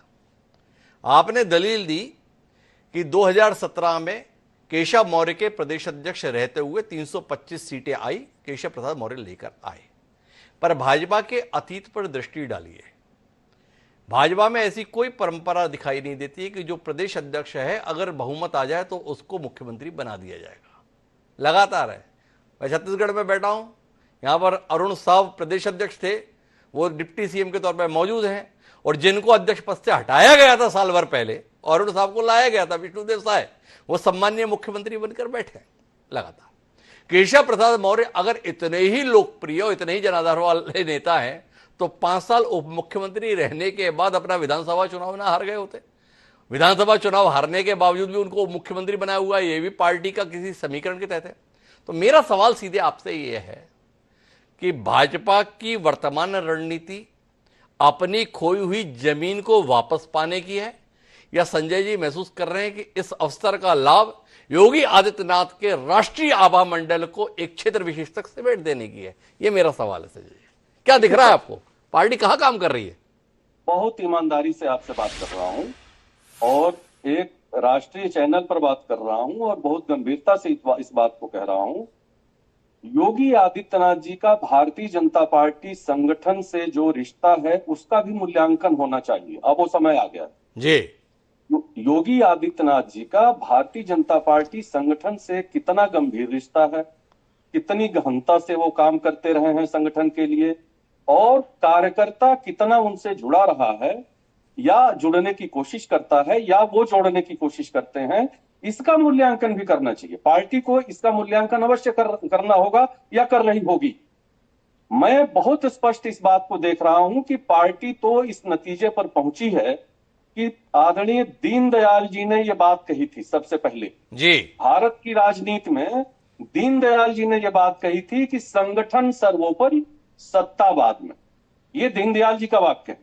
आपने दलील दी कि 2017 में केशव मौर्य के प्रदेश अध्यक्ष रहते हुए 325 सीटें आई, केशव प्रसाद मौर्य लेकर आए। पर भाजपा के अतीत पर दृष्टि डालिए, भाजपा में ऐसी कोई परंपरा दिखाई नहीं देती है कि जो प्रदेश अध्यक्ष है अगर बहुमत आ जाए तो उसको मुख्यमंत्री बना दिया जाएगा। लगातार है। मैं छत्तीसगढ़ में बैठा हूं, यहां पर अरुण साव प्रदेश अध्यक्ष थे, वो डिप्टी सीएम के तौर पर मौजूद हैं, और जिनको अध्यक्ष पद से हटाया गया था साल भर पहले, अरुण साहब को लाया गया था, विष्णुदेव साय, वो सम्मानीय मुख्यमंत्री बनकर बैठे लगातार। केशव प्रसाद मौर्य अगर इतने ही लोकप्रिय और इतने ही जनाधार वाले नेता हैं तो 5 साल उप मुख्यमंत्री रहने के बाद अपना विधानसभा चुनाव ना हार गए होते। विधानसभा चुनाव हारने के बावजूद भी उनको मुख्यमंत्री बनाया हुआ, ये भी पार्टी का किसी समीकरण के तहत है। तो मेरा सवाल सीधे आपसे ये है कि भाजपा की वर्तमान रणनीति अपनी खोई हुई जमीन को वापस पाने की है, या संजय जी महसूस कर रहे हैं कि इस अवसर का लाभ योगी आदित्यनाथ के राष्ट्रीय आभा मंडल को एक क्षेत्र विशेष तक समेट देने की है? ये मेरा सवाल है संजय जी। क्या दिख रहा है आपको, पार्टी कहां काम कर रही है? बहुत ईमानदारी से आपसे बात कर रहा हूं और एक राष्ट्रीय चैनल पर बात कर रहा हूं और बहुत गंभीरता से इस बात को कह रहा हूं। योगी आदित्यनाथ जी का भारतीय जनता पार्टी संगठन से जो रिश्ता है उसका भी मूल्यांकन होना चाहिए। अब वो समय आ गया जी। योगी आदित्यनाथ जी का भारतीय जनता पार्टी संगठन से कितना गंभीर रिश्ता है, कितनी गहनता से वो काम करते रहे हैं संगठन के लिए, और कार्यकर्ता कितना उनसे जुड़ा रहा है, या जुड़ने की कोशिश करता है या वो जोड़ने की कोशिश करते हैं, इसका मूल्यांकन भी करना चाहिए। पार्टी को इसका मूल्यांकन अवश्य करना होगा या कर रही होगी। मैं बहुत स्पष्ट इस बात को देख रहा हूं कि पार्टी तो इस नतीजे पर पहुंची है कि आदरणीय दीनदयाल जी ने यह बात कही थी सबसे पहले जी। भारत की राजनीति में दीनदयाल जी ने यह बात कही थी कि संगठन सर्वोपरि, सत्ता बाद में। ये दीनदयाल जी का वाक्य है,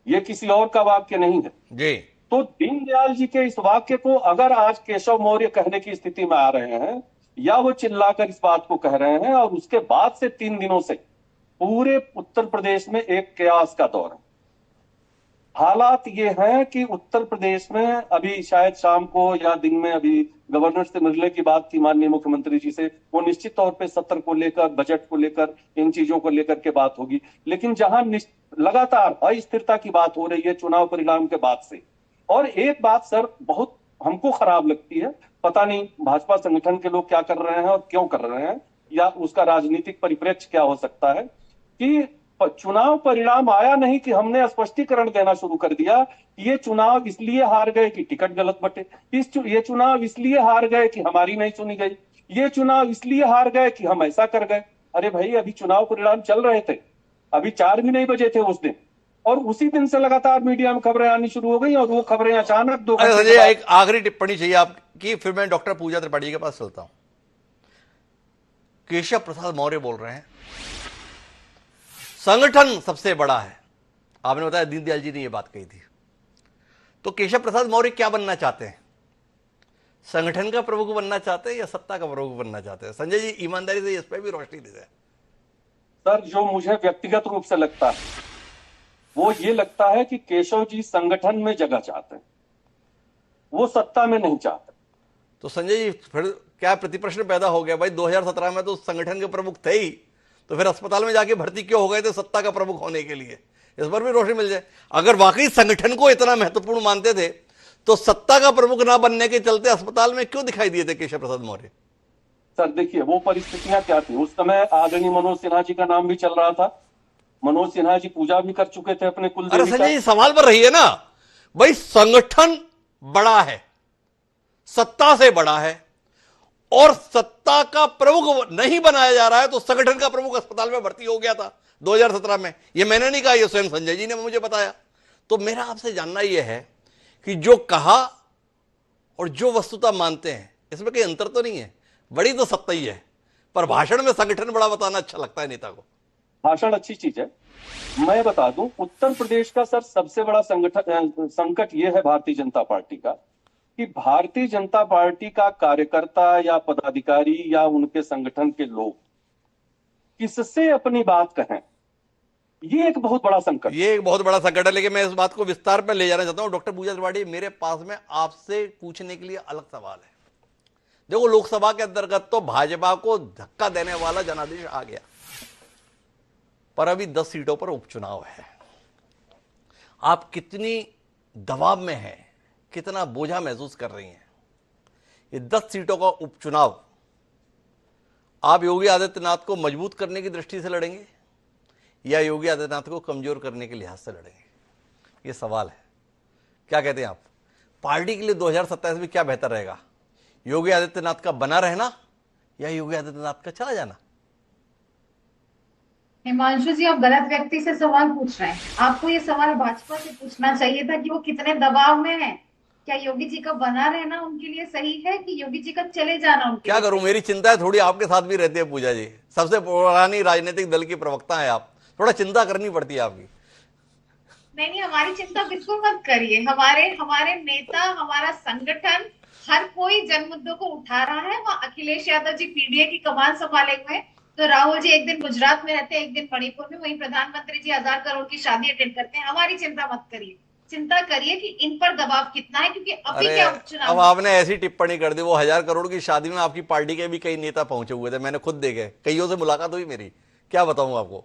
ये किसी और का वाक्य नहीं है जी। तो दीनदयाल जी के इस वाक्य को अगर आज केशव मौर्य कहने की स्थिति में आ रहे हैं या वो चिल्लाकर इस बात को कह रहे हैं, और उसके बाद से 3 दिनों से पूरे उत्तर प्रदेश में एक कयास का दौर है। हालात ये हैं कि उत्तर प्रदेश में अभी शायद शाम को या दिन में अभी गवर्नर से मिलने की बात थी माननीय मुख्यमंत्री जी से, वो निश्चित तौर पे सत्र को लेकर, बजट को लेकर, इन चीजों को लेकर के बात होगी। लेकिन जहां लगातार अस्थिरता की बात हो रही है चुनाव परिणाम के बाद से, और एक बात सर बहुत हमको खराब लगती है, पता नहीं भाजपा संगठन के लोग क्या कर रहे हैं और क्यों कर रहे हैं, या उसका राजनीतिक परिप्रेक्ष्य क्या हो सकता है, कि चुनाव परिणाम आया नहीं कि हमने स्पष्टीकरण देना शुरू कर दिया कि ये चुनाव इसलिए हार गए कि टिकट गलत बटे, ये चुनाव इसलिए हार गए कि हमारी नहीं सुनी गई, ये चुनाव इसलिए हार गए कि हम ऐसा कर गए। अरे भाई, अभी चुनाव परिणाम चल रहे थे, अभी 4 भी नहीं बजे थे उस दिन, और उसी दिन से लगातार मीडिया में खबरें आनी शुरू हो गई, और वो खबरें अचानक 2 घंटे। एक आखिरी टिप्पणी चाहिए आपकी, फिर मैं डॉक्टर पूजा त्रिपाठी के पास चलता हूं। केशव प्रसाद मौर्य बोल रहे हैं संगठन सबसे बड़ा है, आपने बताया दीनदयाल जी ने यह बात कही थी, तो केशव प्रसाद मौर्य क्या बनना चाहते हैं? संगठन का प्रमुख बनना चाहते हैं या सत्ता का प्रमुख बनना चाहते हैं? संजय जी ईमानदारी से इस पर भी रोशनी दे दें। सर, जो मुझे व्यक्तिगत रूप से लगता है वो ये लगता है कि केशव जी संगठन में जगह चाहते हैं, वो सत्ता में नहीं चाहते। तो संजय जी फिर क्या प्रतिप्रश्न पैदा हो गया, भाई 2017 में तो संगठन के प्रमुख थे ही, तो फिर अस्पताल में जाके भर्ती क्यों हो गए थे सत्ता का प्रमुख होने के लिए? इस पर भी रोशनी मिल जाए। अगर वाकई संगठन को इतना महत्वपूर्ण मानते थे तो सत्ता का प्रमुख ना बनने के चलते अस्पताल में क्यों दिखाई दिए थे केशव प्रसाद मौर्य? सर देखिए, वो परिस्थितियां क्या थी उस समय। आदरणीय मनोज सिन्हा जी का नाम भी चल रहा था, मनोज सिन्हा जी पूजा भी कर चुके थे अपने कुलदेवी। अरे संजय जी सवाल पर रही है ना भाई, संगठन बड़ा है, सत्ता से बड़ा है, और सत्ता का प्रमुख नहीं बनाया जा रहा है, तो संगठन का प्रमुख अस्पताल में भर्ती हो गया था 2017 में। यह मैंने नहीं कहा, यह स्वयं संजय जी ने मुझे बताया। तो मेरा आपसे जानना यह है कि जो कहा और जो वस्तुता मानते हैं इसमें कोई अंतर तो नहीं है? बड़ी तो सत्ता ही है, पर भाषण में संगठन बड़ा बताना अच्छा लगता है नेता को। भाषण अच्छी चीज है। मैं बता दूं, उत्तर प्रदेश का सर सबसे बड़ा संकट यह है भारतीय जनता पार्टी का, कि भारतीय जनता पार्टी का कार्यकर्ता या पदाधिकारी या उनके संगठन के लोग किससे अपनी बात कहें, ये एक बहुत बड़ा संकट। ये एक बहुत बड़ा संकट है, लेकिन मैं इस बात को विस्तार पर ले जाना चाहता हूं। डॉक्टर पूजा त्रिपाठी, मेरे पास में आपसे पूछने के लिए अलग सवाल है। देखो, लोकसभा के अंतर्गत तो भाजपा को धक्का देने वाला जनादेश आ गया, पर अभी 10 सीटों पर उपचुनाव है। आप कितनी दबाव में हैं, कितना बोझा महसूस कर रही हैं? ये 10 सीटों का उपचुनाव आप योगी आदित्यनाथ को मजबूत करने की दृष्टि से लड़ेंगे या योगी आदित्यनाथ को कमजोर करने के लिहाज से लड़ेंगे? ये सवाल है। क्या कहते हैं आप? पार्टी के लिए 2027 में क्या बेहतर रहेगा, योगी आदित्यनाथ का बना रहना या योगी आदित्यनाथ का चला जाना? हिमांशु जी, आप गलत व्यक्ति से सवाल पूछ रहे हैं। आपको ये सवाल भाजपा से पूछना चाहिए था कि वो कितने दबाव में हैं। क्या योगी जी का बना रहना उनके लिए सही है कि योगी जी का चले जाना उनके क्या करूं, मेरी चिंता है थोड़ी आपके साथ भी रहती है पूजा जी, सबसे पुरानी राजनीतिक दल की प्रवक्ता है आप, थोड़ा चिंता करनी पड़ती है आपकी। नहीं, हमारी चिंता बिल्कुल मत करिए। हमारे नेता, हमारा संगठन, हर कोई जन मुद्दों को उठा रहा है। वहाँ अखिलेश यादव जी पीडीए की कमान संभाले हुए हैं, तो राहुल जी एक दिन गुजरात में रहते हैं, एक दिन मणिपुर में, वहीं प्रधानमंत्री जी 1000 करोड़ की शादी अटेंड करते हैं। हमारी चिंता मत करिए, चिंता करिए कि इन पर दबाव कितना है, क्योंकि अभी क्या उपचुनाव। अब आपने ऐसी टिप्पणी कर दी, वो 1000 करोड़ की शादी में आपकी पार्टी के भी कई नेता पहुंचे हुए थे, मैंने खुद देखे, कईयों से मुलाकात हुई मेरी, क्या बताऊं आपको।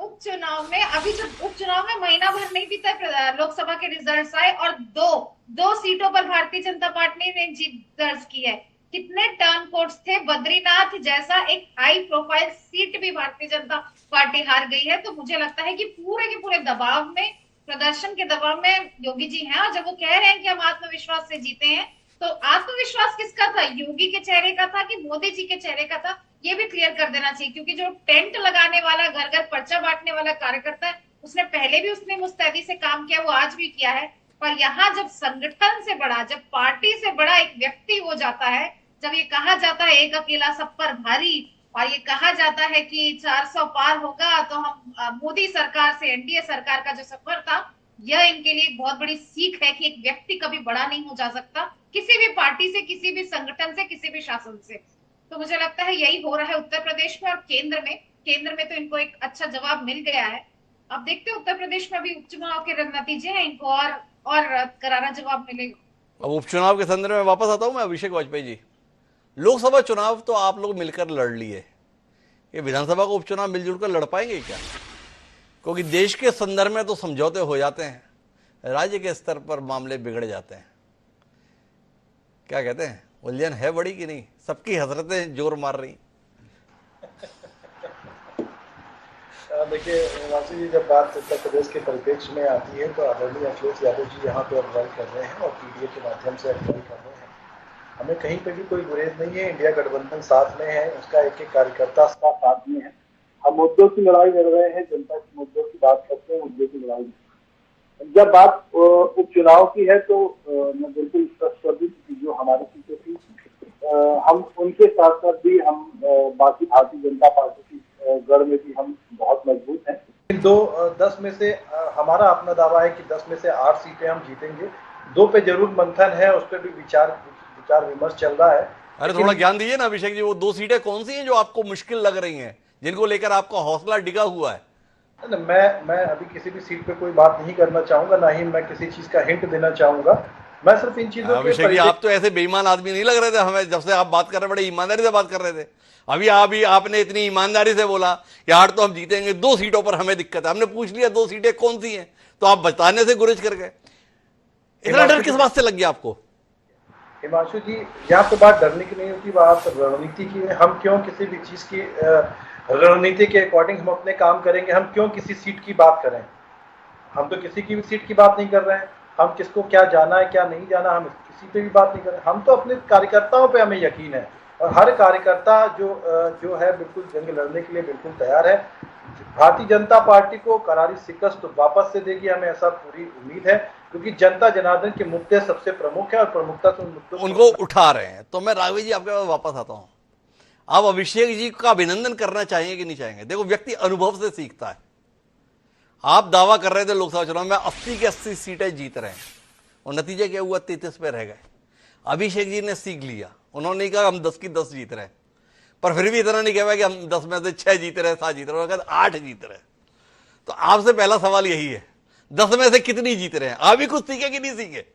उपचुनाव में, अभी जो उपचुनाव में महीना भर नहीं बीता, लोकसभा के रिजल्ट्स आए और दो सीटों पर भारतीय जनता पार्टी ने जीत दर्ज की है। कितने टर्न कोड्स थे, बद्रीनाथ जैसा एक हाई प्रोफाइल सीट भी भारतीय जनता पार्टी हार गई है। तो मुझे लगता है कि पूरे के पूरे दबाव में प्रदर्शन के दबाव में योगी जी हैं। और जब वो कह रहे हैं कि हम आत्मविश्वास से जीते हैं, तो आत्मविश्वास किसका था? योगी के चेहरे का था कि मोदी जी के चेहरे का था? ये भी क्लियर कर देना चाहिए, क्योंकि जो टेंट लगाने वाला, घर घर पर्चा बांटने वाला कार्यकर्ता है, उसने पहले भी उसने मुस्तैदी से काम किया, वो आज भी किया है। पर यहाँ जब संगठन से बड़ा, जब पार्टी से बड़ा एक व्यक्ति हो जाता है, जब ये कहा जाता है एक अकेला सब पर भारी, और ये कहा जाता है कि 400 पार होगा, तो हम मोदी सरकार से एनडीए सरकार का जो सफर था, यह इनके लिए एक बहुत बड़ी सीख है कि एक व्यक्ति कभी बड़ा नहीं हो जा सकता, किसी भी पार्टी से, किसी भी संगठन से, किसी भी शासन से। तो मुझे लगता है यही हो रहा है उत्तर प्रदेश में और केंद्र में। केंद्र में तो इनको एक अच्छा जवाब मिल गया है। अब देखते हैं उत्तर प्रदेश में अभी उपचुनाव के नतीजे हैं, इनको और करारा जवाब मिलेगा। अब उपचुनाव के संदर्भ में वापस आता हूं मैं, अभिषेक वाजपेयी जी। लोकसभा चुनाव तो आप लोग मिलकर लड़ लिए, ये विधानसभा को उपचुनाव मिलजुल कर लड़ पाएंगे क्या? क्योंकि देश के संदर्भ में तो समझौते हो जाते हैं, राज्य के स्तर पर मामले बिगड़ जाते हैं। क्या कहते हैं, उलझन है बड़ी कि नहीं? सबकी हसरतें जोर मार रही। देखिए वासी जी, जब बात उत्तर प्रदेश के परिप्रेक्ष्य में आती है तो आदरणीय अखिलेश यादव जी यहाँ पे अगुवाई कर रहे हैं और पीडीए के माध्यम से अगुवाई कर रहे हैं। हमें कहीं पे भी कोई गुरेज नहीं है, इंडिया गठबंधन साथ में है, उसका एक एक कार्यकर्ता साथ में है। हम मुद्दों की लड़ाई लड़ रहे हैं, जनता के मुद्दों की बात करते हैं, मुद्दों की लड़ाई। जब बात उपचुनाव की है तो मैं बिल्कुल स्पष्ट कर दूं कि जो हमारी सीटें थी, हम उनके साथ साथ भी हम बाकी भारतीय जनता पार्टी की गढ़ में भी हम बहुत मजबूत हैं। 10 में से हमारा अपना दावा है कि 10 में से 8 सीटें हम जीतेंगे। 2 पे जरूर मंथन है, उस पर भी विचार विमर्श चल रहा है। अरे थोड़ा ज्ञान दीजिए ना अभिषेक जी, वो 2 सीटें कौन सी हैं जो आपको मुश्किल लग रही हैं, जिनको लेकर आपका हौसला डिगा हुआ है? मैं अभी किसी भी सीट पे कोई बात नहीं करना चाहूंगा, ना ही मैं किसी चीज का हिंट देना चाहूंगा। मैं सिर्फ इन चीजों अभिषेक जी, आप तो ऐसे बेईमान आदमी नहीं लग रहे थे हमें, जब से आप बात कर रहे बड़े ईमानदारी से बात कर रहे थे। अभी आपने इतनी ईमानदारी से बोला कि 8 तो हम जीतेंगे, 2 सीटों पर हमें दिक्कत है। हमने पूछ लिया 2 सीटें कौन सी हैं, तो आप बताने से गुरेज कर गए। इतना डर किस बात से लग गया आपको? हिमांशु जी, यहाँ पे बात डरने की नहीं होती, बात रणनीति की है। हम क्यों किसी भी चीज की रणनीति के अकॉर्डिंग हम अपने काम करेंगे? हम क्यों किसी सीट की बात करें? हम तो किसी की भी सीट की बात नहीं कर रहे हैं। हम किसको क्या जाना है क्या नहीं जाना, हम किसी पे भी बात नहीं कर रहे। हम तो अपने कार्यकर्ताओं पे हमें यकीन है, और हर कार्यकर्ता जो है बिल्कुल जंग लड़ने के लिए बिल्कुल तैयार है। भारतीय जनता पार्टी को करारी शिकस्त वापस से देगी, हमें ऐसा पूरी उम्मीद है, क्योंकि जनता जनार्दन के मुद्दे सबसे प्रमुख है और प्रमुखता से उनको उठा रहे हैं। तो मैं राघवी जी आपके पास वापस आता हूं। आप अभिषेक जी का अभिनंदन करना चाहेंगे कि नहीं चाहेंगे? देखो, व्यक्ति अनुभव से सीखता है। आप दावा कर रहे थे लोकसभा चुनाव में 80 की 80 सीटें जीत रहे हैं, और नतीजा क्या हुआ? 33 पे रह गए। अभिषेक जी ने सीख लिया, उन्होंने नहीं कहा हम 10 की 10 जीत रहे हैं, पर फिर भी इतना नहीं कहा कि हम 10 में से 6 जीत रहे हैं, 7 जीत रहे हैं, उन्होंने कहा 8 जीत रहे हैं। तो आपसे पहला सवाल यही है, 10 में से कितनी जीत रहे हैं? आप भी कुछ सीखे कि नहीं सीखे?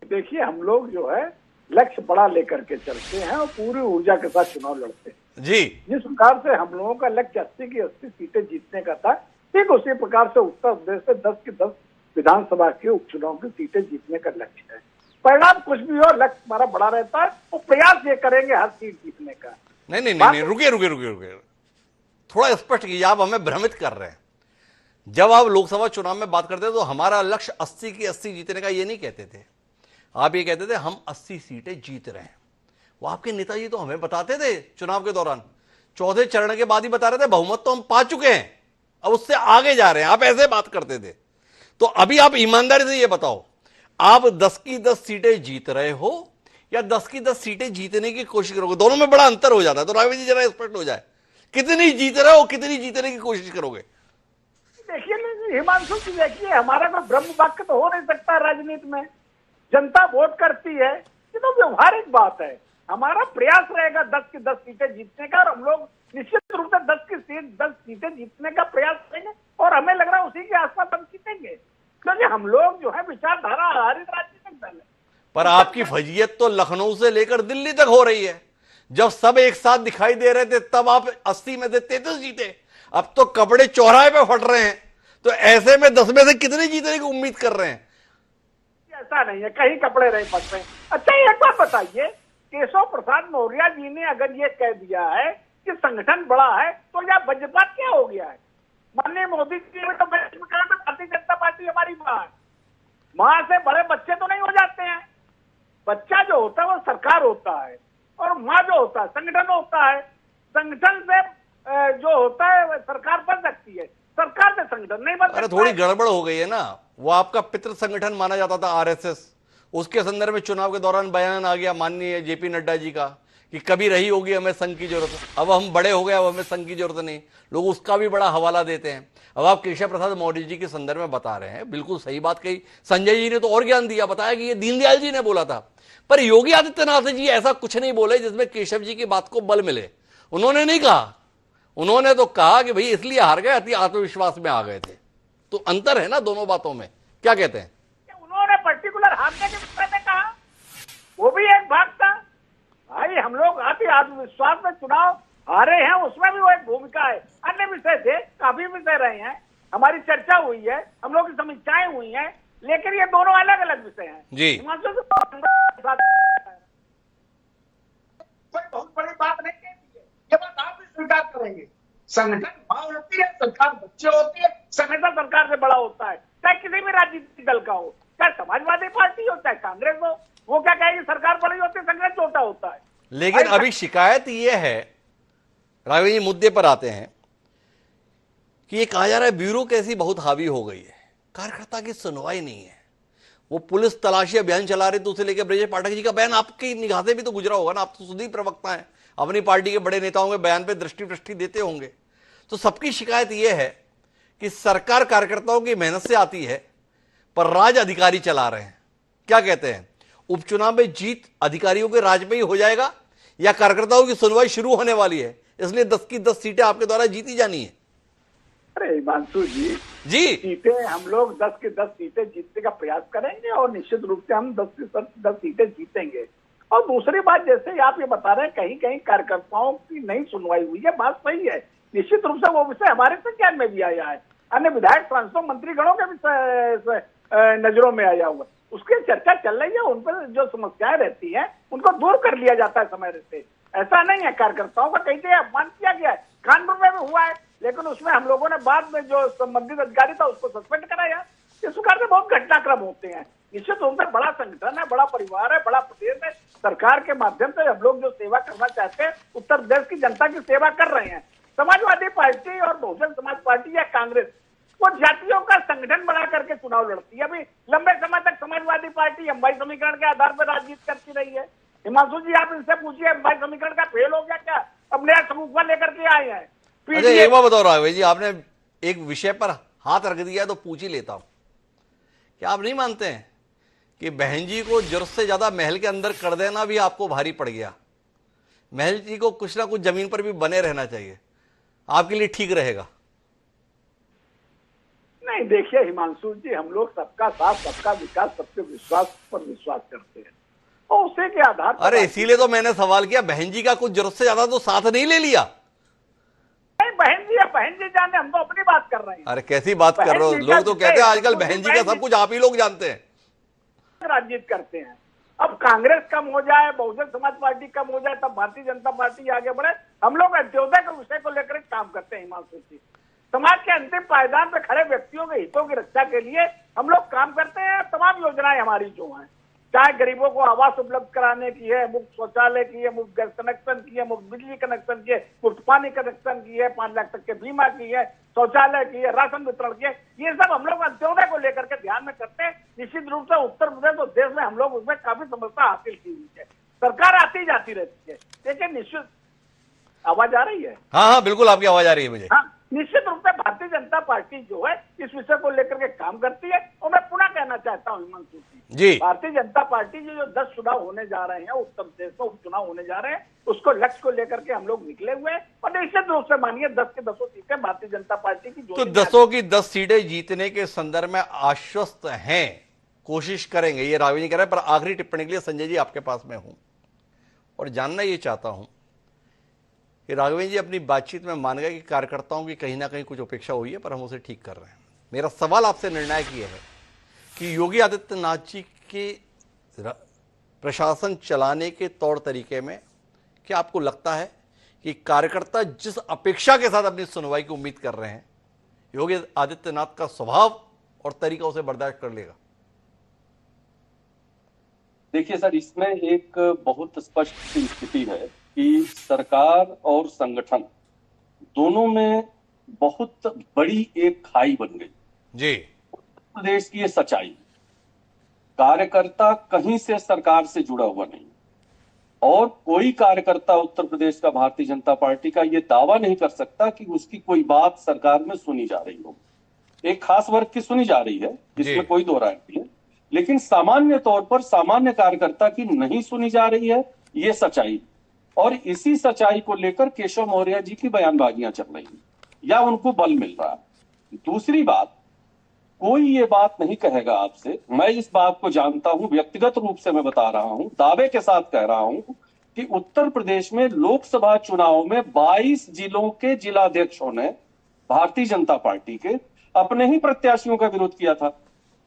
देखिए, हम लोग जो है लक्ष्य बड़ा लेकर के चलते हैं और पूरी ऊर्जा के साथ चुनाव लड़ते हैं जी। जिस प्रकार से हम लोगों का लक्ष्य 80 की 80 सीटें जीतने का था, ठीक उसी प्रकार से उत्तर प्रदेश से 10 की 10 विधानसभा के उपचुनाव की सीटें जीतने का लक्ष्य है। परिणाम कुछ भी हो, लक्ष्य हमारा बड़ा रहता है, वो प्रयास ये करेंगे हर सीट जीतने का। नहीं, रुकिए, थोड़ा स्पष्ट कीजिए, आप हमें भ्रमित कर रहे हैं। जब आप लोकसभा चुनाव में बात करते थे तो हमारा लक्ष्य 80 की 80 जीतने का ये नहीं कहते थे, आप ये कहते थे हम 80 सीटें जीत रहे हैं। वो आपके नेताजी तो हमें बताते थे चुनाव के दौरान, चौथे चरण के बाद ही बता रहे थे बहुमत तो हम पा चुके हैं, अब उससे आगे जा रहे हैं। आप ऐसे बात करते थे। तो अभी आप ईमानदारी से ये बताओ, आप 10 की 10 सीटें जीत रहे हो या 10 की 10 सीटें जीतने की कोशिश करोगे? दोनों में बड़ा अंतर हो जाता है। तो राघवी जी जरा स्पष्ट हो जाए, कितनी जीत रहे हो, कितनी जीतने की कोशिश करोगे? देखिए हिमांशु जी, देखिए हमारा कोई ब्रह्म वाक्य तो हो नहीं सकता राजनीति में। जनता वोट करती है, ये तो व्यवहारिक बात है। हमारा प्रयास रहेगा 10 की 10 सीटें जीतने का, और हम लोग निश्चित रूप से 10 सीटें जीतने का प्रयास करेंगे, और हमें लग रहा है उसी के आसपास हम जीतेंगे, क्योंकि हम लोग जो है विचारधारा आधारित राजनीतिक दल है। पर आपकी फजीयत तो लखनऊ से लेकर दिल्ली तक हो रही है। जब सब एक साथ दिखाई दे रहे थे तब आप 80 में से 33 जीते, अब तो कपड़े चौराहे पे फट रहे हैं। तो ऐसे में 10 में से कितनी जीतने की उम्मीद कर रहे हैं? ऐसा नहीं है, कहीं कपड़े नहीं फट रहे। अच्छा, एक बात बताइए, केशव प्रसाद मौर्य जी ने अगर ये कह दिया है कि संगठन बड़ा है, तो यह वज्रपात क्या हो गया है? माननीय मोदी जी ने तो भारतीय जनता पार्टी हमारी माँ है। माँ से बड़े बच्चे तो नहीं हो जाते हैं। बच्चा जो होता है वो सरकार होता है, और माँ जो होता है संगठन होता है। संगठन से जो होता है सरकार बन सकती है, सरकार से संगठन नहीं बन सकता। अरे थोड़ी गड़बड़ हो गई है ना। वो आपका पितृ संगठन माना जाता था आरएसएस, उसके संदर्भ में चुनाव के दौरान बयान आ गया माननीय जेपी नड्डा जी का कि कभी रही होगी हमें संघ की जरूरत, अब हम बड़े हो गए, अब हमें संघ की जरूरत नहीं। लोग उसका भी बड़ा हवाला देते हैं। अब आप केशव प्रसाद मौर्य जी के संदर्भ में बता रहे हैं, बिल्कुल सही बात कही। संजय जी ने तो और ज्ञान दिया, बताया कि ये दीनदयाल जी ने बोला था। पर योगी आदित्यनाथ जी ऐसा कुछ नहीं बोले जिसमें केशव जी की बात को बल मिले। उन्होंने नहीं कहा, उन्होंने तो कहा कि भाई इसलिए हार गए, अति आत्मविश्वास में आ गए थे। तो अंतर है ना दोनों बातों में, क्या कहते हैं? उन्होंने पर्टिकुलर हारने के विषय में कहा, वो भी एक भाग था। भाई हम लोग अति आत्मविश्वास में चुनाव हारे हैं, उसमें भी वो एक भूमिका है। अन्य विषय थे, काफी विषय रहे हैं, हमारी चर्चा हुई है, हम लोग की समीक्षाएं हुई हैं, लेकिन ये दोनों अलग अलग विषय हैं जी। कोई बहुत बड़ी बात नहीं कहती है, ये बात आप भी स्वीकार करेंगे। संगठन माँ होती है, सरकार बच्चे होती है। संगठन सरकार से बड़ा होता है, चाहे किसी भी राजनीतिक दल का हो, चाहे समाजवादी पार्टी हो, चाहे कांग्रेस हो। वो क्या कहेगी सरकार बड़ी होती है, संगठन छोटा होता है। लेकिन अभी शिकायत यह है, राघव जी मुद्दे पर आते हैं, कि ये कहा जा रहा है ब्यूरोक्रेसी बहुत हावी हो गई है, कार्यकर्ता की सुनवाई नहीं है। वो पुलिस तलाशी अभियान चला रहे थे, उसे लेकर ब्रजेश पाठक जी का बयान आपकी निगाह से भी तो गुजरा होगा ना। आप तो सुधी प्रवक्ता हैं, अपनी पार्टी के बड़े नेताओं के बयान पे दृष्टि देते होंगे। तो सबकी शिकायत यह है कि सरकार कार्यकर्ताओं की मेहनत से आती है, पर राज अधिकारी चला रहे हैं। क्या कहते हैं, उपचुनाव में जीत अधिकारियों के राज में ही हो जाएगा, या कार्यकर्ताओं की सुनवाई शुरू होने वाली है, इसलिए 10 की 10 सीटें आपके द्वारा जीती जानी है? अरे हिमांशु जी, सीटें हम लोग 10 की 10 सीटें जीतने का प्रयास करेंगे, और निश्चित रूप से हम 10 की 10 सीटें जीतेंगे। और दूसरी बात, जैसे आप ये बता रहे हैं कहीं कहीं कार्यकर्ताओं की नहीं सुनवाई हुई है, बात सही है। निश्चित रूप से वो विषय हमारे संज्ञान में भी आया है, अन्य विधायक सांसदों मंत्रीगणों के भी नजरों में आया हुआ, उसकी चर्चा चल रही है। उन पर जो समस्याएं रहती हैं उनको दूर कर लिया जाता है समय रहते। ऐसा नहीं है कार्यकर्ताओं का कहीं से अपमान किया गया है, कानपुर में भी हुआ है, लेकिन उसमें हम लोगों ने बाद में जो संबंधित अधिकारी था उसको सस्पेंड कराया। इस प्रकार से बहुत घटनाक्रम होते हैं। निश्चित रूप से बड़ा संगठन है, बड़ा परिवार है, बड़ा प्रदेश है। सरकार के माध्यम से हम लोग जो सेवा करना चाहते हैं, उत्तर प्रदेश की जनता की सेवा कर रहे हैं। समाजवादी पार्टी और बहुजन समाज पार्टी या कांग्रेस वो जातियों का संगठन बना करके चुनाव लड़ती है। अभी लंबे समय तक समाजवादी पार्टी अंबाई समीकरण के आधार पर राजनीति करती रही है। हिमांशु जी आप इनसे पूछिए, अंबाई समीकरण का फेल हो गया क्या? अब नया समूह लेकर के आए हैं। अच्छा एक बार बताओ राघव जी, आपने एक विषय पर हाथ रख दिया तो पूछ ही लेता हूं, क्या आप नहीं मानते हैं कि बहन जी को जरूरत से ज्यादा महल के अंदर कर देना भी आपको भारी पड़ गया? महल जी को कुछ ना कुछ जमीन पर भी बने रहना चाहिए, आपके लिए ठीक रहेगा। नहीं देखिए हिमांशु जी, हम लोग सबका साथ, सबका विकास, सबके विश्वास पर विश्वास करते हैं, और उसी के आधार पर। अरे इसीलिए तो मैंने सवाल किया, बहन जी का कुछ जरूरत से ज्यादा तो साथ नहीं ले लिया? बहन जी या बहन जी जाने, हम तो अपनी बात कर रहे हैं। अरे कैसी बात कर रहे हो, लोग तो कहते हैं आजकल बहन जी का सब कुछ आप ही लोग जानते हैं, राजनीति करते हैं। अब कांग्रेस कम हो जाए, बहुजन समाज पार्टी कम हो जाए, तब भारतीय जनता पार्टी आगे बढ़े। हम लोग अंत्योदय के विषय को लेकर काम करते हैं हिमांशु जी। समाज के अंतिम पायदान पर खड़े व्यक्तियों के हितों की रक्षा के लिए हम लोग काम करते हैं। तमाम योजनाएं हमारी जो हैं, चाहे गरीबों को आवास उपलब्ध कराने की है, मुफ्त शौचालय की है, मुफ्त गैस कनेक्शन की है, मुफ्त बिजली कनेक्शन की है, मुफ्त पानी कनेक्शन की है, 5 लाख तक के बीमा की है, शौचालय की है, राशन वितरण की है, ये सब हम लोग अंत्योदय को लेकर के ध्यान में करते हैं। निश्चित रूप से उत्तर प्रदेश और देश में हम लोग उसमें काफी सफलता हासिल की हुई है। सरकार आती जाती रहती है, लेकिन निश्चित आवाज आ रही है। हाँ बिल्कुल आपकी आवाज आ रही है मुझे। हाँ, निश्चित रूप से भारतीय जनता पार्टी जो है इस विषय को लेकर के काम करती है। और मैं पुनः कहना चाहता हूँ हिमांशु जी, भारतीय जनता पार्टी जो 10 चुनाव होने जा रहे हैं, उत्तर प्रदेश में उपचुनाव होने जा रहे हैं, उसको लक्ष्य को लेकर के हम लोग निकले हुए हैं। और निश्चित रूप से मानिए 10 की 10 सीटें भारतीय जनता पार्टी की। तो 10 की 10 सीटें जीतने के संदर्भ में आश्वस्त हैं, कोशिश करेंगे, ये राघव जी कह रहे हैं। पर आखिरी टिप्पणी के लिए संजय जी आपके पास में हूं और जानना ये चाहता हूं कि राघव जी अपनी बातचीत में मान गए कि कार्यकर्ताओं की कहीं ना कहीं कुछ उपेक्षा हुई है, पर हम उसे ठीक कर रहे हैं। मेरा सवाल आपसे निर्णायक ये है कि योगी आदित्यनाथ जी के प्रशासन चलाने के तौर तरीके में क्या आपको लगता है कि कार्यकर्ता जिस अपेक्षा के साथ अपनी सुनवाई की उम्मीद कर रहे हैं, योगी आदित्यनाथ का स्वभाव और तरीका उसे बर्दाश्त कर लेगा? देखिए सर, इसमें एक बहुत स्पष्ट सी स्थिति है कि सरकार और संगठन दोनों में बहुत बड़ी एक खाई बन गई जी। प्रदेश की ये सच्चाई, कार्यकर्ता कहीं से सरकार से जुड़ा हुआ नहीं, और कोई कार्यकर्ता उत्तर प्रदेश का भारतीय जनता पार्टी का ये दावा नहीं कर सकता कि उसकी कोई बात सरकार में सुनी जा रही हो। एक खास वर्ग की सुनी जा रही है, इसमें कोई दो राय नहीं है, लेकिन सामान्य तौर पर सामान्य कार्यकर्ता की नहीं सुनी जा रही है, ये सच्चाई। और इसी सच्चाई को लेकर केशव मौर्य जी की बयानबाजियां चल रही हैं या उनको बल मिल रहा है। दूसरी बात, कोई ये बात नहीं कहेगा आपसे, मैं इस बात को जानता हूं, व्यक्तिगत रूप से मैं बता रहा हूं, दावे के साथ कह रहा हूं कि उत्तर प्रदेश में लोकसभा चुनाव में 22 जिलों के जिलाध्यक्षों ने भारतीय जनता पार्टी के अपने ही प्रत्याशियों का विरोध किया था।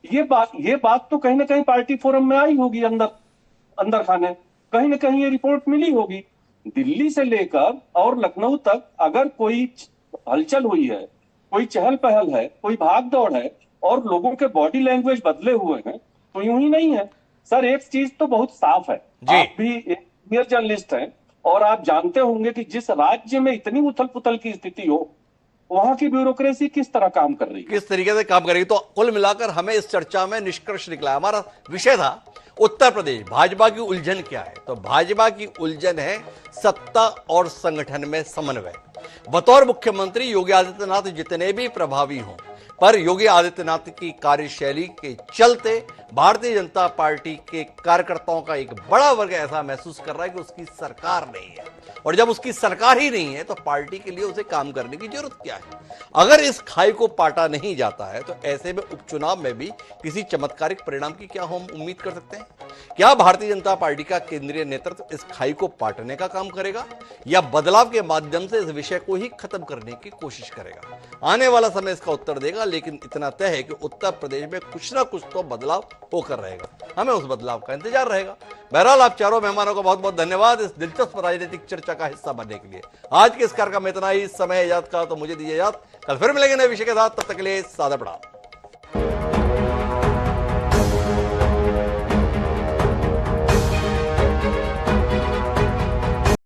ये बात तो कहीं ना कहीं पार्टी फोरम में आई होगी, अंदर खाने कहीं ना कहीं ये रिपोर्ट मिली होगी। दिल्ली से लेकर और लखनऊ तक अगर कोई हलचल हुई है, कोई चहल पहल है, कोई भाग दौड़ है और लोगों के बॉडी लैंग्वेज बदले हुए हैं, तो यूं ही नहीं है सर। एक चीज तो बहुत साफ है, आप भी एक सीनियर जर्नलिस्ट हैं और आप जानते होंगे कि जिस राज्य में इतनी उथल पुथल की स्थिति हो, वहां की ब्यूरोक्रेसी किस तरह काम कर रही है, किस तरीके से काम करेगी। तो कुल मिलाकर हमें इस चर्चा में निष्कर्ष निकला, हमारा विषय था उत्तर प्रदेश, भाजपा की उलझन क्या है। तो भाजपा की उलझन है सत्ता और संगठन में समन्वय। बतौर मुख्यमंत्री योगी आदित्यनाथ जितने भी प्रभावी हों, पर योगी आदित्यनाथ की कार्यशैली के चलते भारतीय जनता पार्टी के कार्यकर्ताओं का एक बड़ा वर्ग ऐसा महसूस कर रहा है कि उसकी सरकार नहीं है, और जब उसकी सरकार ही नहीं है तो पार्टी के लिए उसे काम करने की जरूरत क्या है। अगर इस खाई को पाटा नहीं जाता है तो ऐसे में उपचुनाव में भी किसी चमत्कारिक परिणाम की क्या हम उम्मीद कर सकते हैं? क्या भारतीय जनता पार्टी का केंद्रीय नेतृत्व इस खाई को पाटने का काम करेगा या बदलाव के माध्यम से इस विषय को ही खत्म करने की कोशिश करेगा? आने वाला समय इसका उत्तर देगा, लेकिन इतना तय है कि उत्तर प्रदेश में कुछ ना कुछ तो बदलाव होकर रहेगा, हमें उस बदलाव का इंतजार रहेगा। बहरहाल आप चारों मेहमानों को बहुत बहुत धन्यवाद इस दिलचस्प राजनीतिक चर्चा का हिस्सा बनने के लिए। आज के इस कार्यक्रम में इतना ही। समय इजाजत का तो मुझे दीजिए इजाजत, कल फिर मिलेंगे नए विषय के साथ, तब तक के लिए सादर प्रणाम।